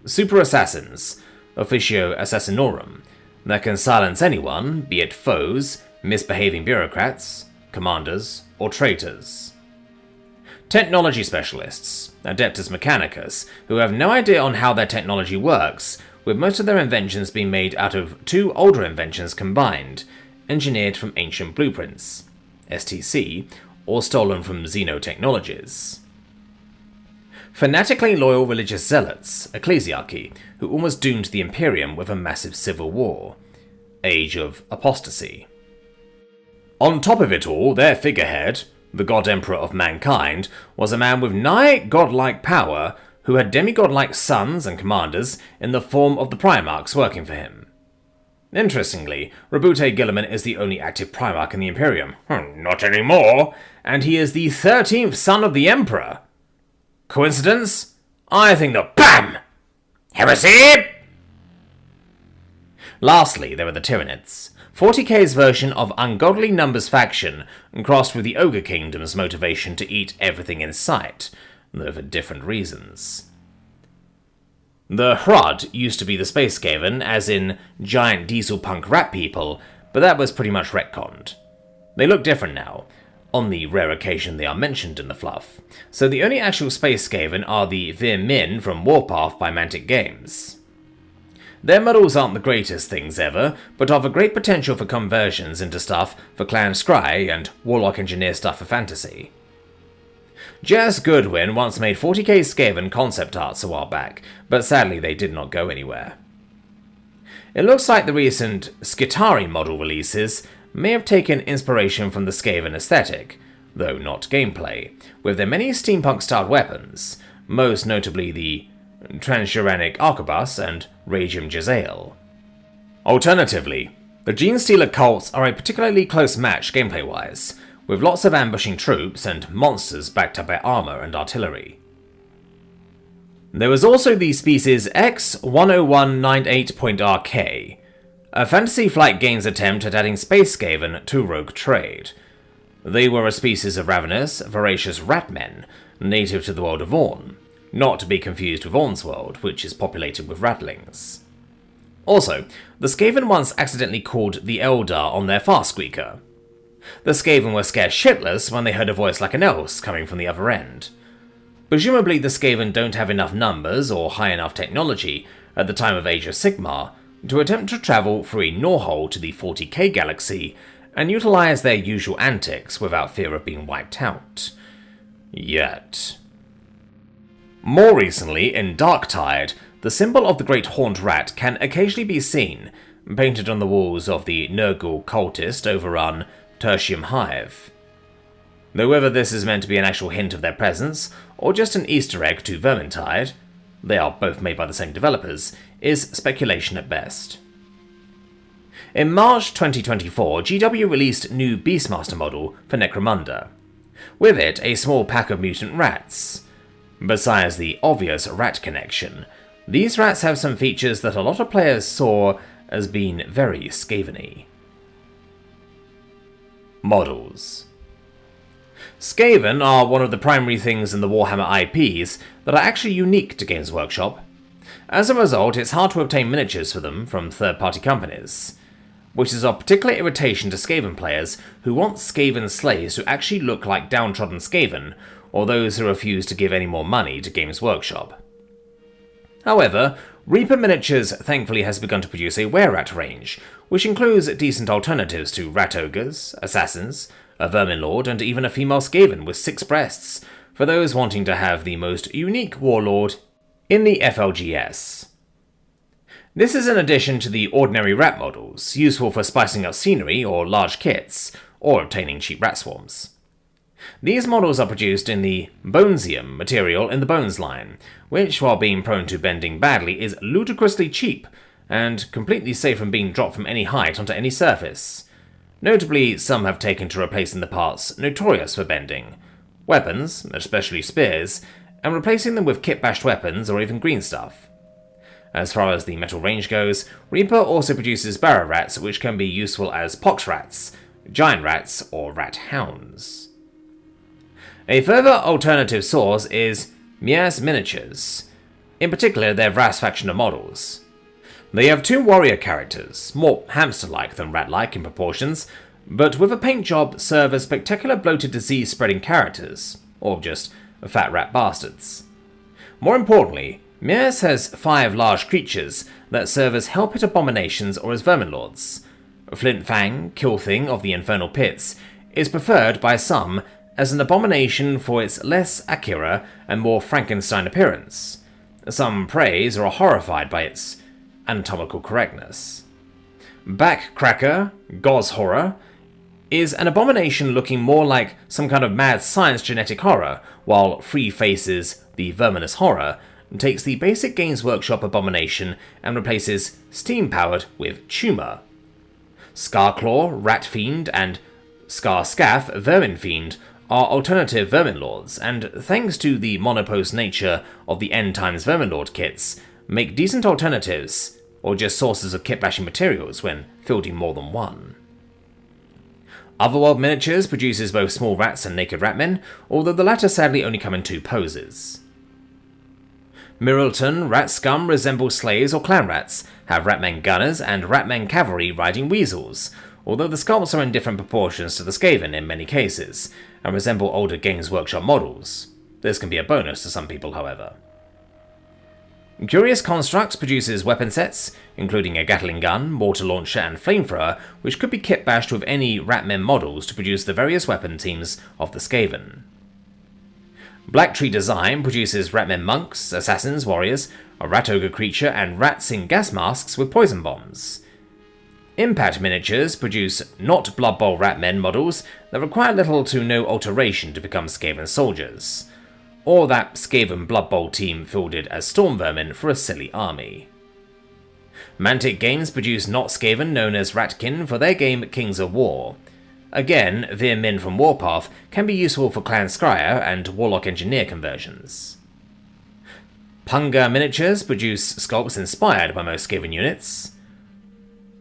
Super Assassins, Officio Assassinorum, that can silence anyone, be it foes, misbehaving bureaucrats, commanders, or traitors. Technology specialists, Adeptus Mechanicus, who have no idea on how their technology works, with most of their inventions being made out of two older inventions combined, engineered from ancient blueprints, STC, or stolen from Xenotechnologies. Fanatically loyal religious zealots, Ecclesiarchy, who almost doomed the Imperium with a massive civil war, Age of Apostasy. On top of it all, their figurehead, the God Emperor of mankind, was a man with nigh godlike power who had demigod-like sons and commanders in the form of the Primarchs working for him. Interestingly, Rabute Guilliman is the only active Primarch in the Imperium. Not anymore, and he is the 13th son of the Emperor. Coincidence? I think not. BAM! Heresy! Lastly, there are the Tyranids, 40k's version of Ungodly Numbers faction, crossed with the Ogre Kingdom's motivation to eat everything in sight, though for different reasons. The Hrud used to be the Space Skaven, as in giant diesel punk rat people, but that was pretty much retconned. They look different now, on the rare occasion they are mentioned in the fluff, so the only actual Space Skaven are the Vir Min from Warpath by Mantic Games. Their models aren't the greatest things ever, but have a great potential for conversions into stuff for Clan Scry and Warlock Engineer stuff for fantasy. Jess Goodwin once made 40k Skaven concept arts a while back, but sadly they did not go anywhere. It looks like the recent Skitari model releases may have taken inspiration from the Skaven aesthetic, though not gameplay, with their many steampunk-styled weapons, most notably the Transuranic Arquebus, and Regium Jezzail. Alternatively, the Genestealer cults are a particularly close match gameplay-wise, with lots of ambushing troops and monsters backed up by armor and artillery. There was also the species X10198.RK, a Fantasy Flight Games attempt at adding Space Skaven to Rogue Trade. They were a species of ravenous, voracious ratmen, native to the world of Orn, not to be confused with Orn's world, which is populated with ratlings. Also, the Skaven once accidentally called the Eldar on their Farsqueaker. The Skaven were scared shitless when they heard a voice like an Else coming from the other end. Presumably the Skaven don't have enough numbers or high enough technology at the time of Age of Sigmar to attempt to travel through a Norhole to the 40k galaxy and utilize their usual antics without fear of being wiped out. Yet. More recently, in Darktide, the symbol of the Great Horned Rat can occasionally be seen, painted on the walls of the Nurgle cultist overrun Tertium Hive. Though whether this is meant to be an actual hint of their presence, or just an Easter egg to Vermintide, they are both made by the same developers, is speculation at best. In March 2024, GW released new Beastmaster model for Necromunda. With it, a small pack of mutant rats. Besides the obvious rat connection, these rats have some features that a lot of players saw as being very Skaven-y. Models. Skaven are one of the primary things in the Warhammer IPs that are actually unique to Games Workshop. As a result, it's hard to obtain miniatures for them from third-party companies, which is of particular irritation to Skaven players who want Skaven slaves to actually look like downtrodden Skaven, or those who refuse to give any more money to Games Workshop. However, Reaper Miniatures thankfully has begun to produce a were-rat range, which includes decent alternatives to rat ogres, assassins, a vermin lord, and even a female Skaven with 6 breasts, for those wanting to have the most unique warlord in the FLGS. This is in addition to the ordinary rat models, useful for spicing up scenery or large kits, or obtaining cheap rat swarms. These models are produced in the Bonesium material in the Bones line, which, while being prone to bending badly, is ludicrously cheap, and completely safe from being dropped from any height onto any surface. Notably, some have taken to replacing the parts notorious for bending, weapons, especially spears, and replacing them with kit-bashed weapons or even green stuff. As far as the metal range goes, Reaper also produces barrow rats which can be useful as pox rats, giant rats, or rat hounds. A further alternative source is Mias Miniatures, in particular their Vras faction of models. They have 2 warrior characters, more hamster-like than rat-like in proportions, but with a paint job serve as spectacular bloated disease-spreading characters, or just fat rat bastards. More importantly, Mias has 5 large creatures that serve as hell-pit abominations or as vermin lords. Flintfang, Killthing of the Infernal Pits, is preferred by some as an abomination for its less Akira and more Frankenstein appearance. Some praise or are horrified by its anatomical correctness. Backcracker, Gauze Horror, is an abomination looking more like some kind of mad science genetic horror, while Free Faces, the Verminous Horror, takes the basic Games Workshop abomination and replaces steam-powered with Tumor. Scarclaw, Rat Fiend, and Scarscaff, Vermin Fiend, are alternative Vermin Lords, and thanks to the monopose nature of the End Times Vermin Lord kits, make decent alternatives, or just sources of kit-bashing materials when fielding more than one. Otherworld Miniatures produces both small rats and naked ratmen, although the latter sadly only come in 2 poses. Miralton Rat Scum resemble slaves or clan rats, have ratmen gunners and ratmen cavalry riding weasels, although the sculpts are in different proportions to the Skaven in many cases, and resemble older Games Workshop models. This can be a bonus to some people, however. Curious Constructs produces weapon sets, including a Gatling gun, mortar launcher, and flamethrower, which could be kit-bashed with any Ratmen models to produce the various weapon teams of the Skaven. Blacktree Design produces Ratmen monks, assassins, warriors, a rat ogre creature, and rats in gas masks with poison bombs. Impact Miniatures produce not Blood Bowl Ratmen models that require little to no alteration to become Skaven soldiers. or that Skaven Blood Bowl team fielded as storm vermin for a silly army. Mantic Games produce not Skaven known as Ratkin for their game Kings of War. Again, Vir Min from Warpath can be useful for Clan Scryer and Warlock Engineer conversions. Punga Miniatures produce sculpts inspired by most Skaven units.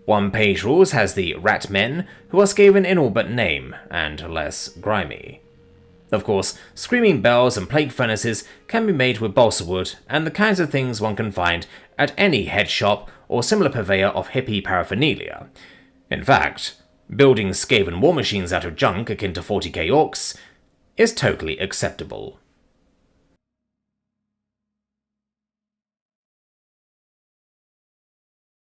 One Page Rules has the Rat Men, who are Skaven in all but name, and less grimy. Of course, Screaming Bells and Plague Furnaces can be made with balsa wood, and the kinds of things one can find at any head shop or similar purveyor of hippie paraphernalia. In fact, building Skaven war machines out of junk akin to 40k orcs is totally acceptable.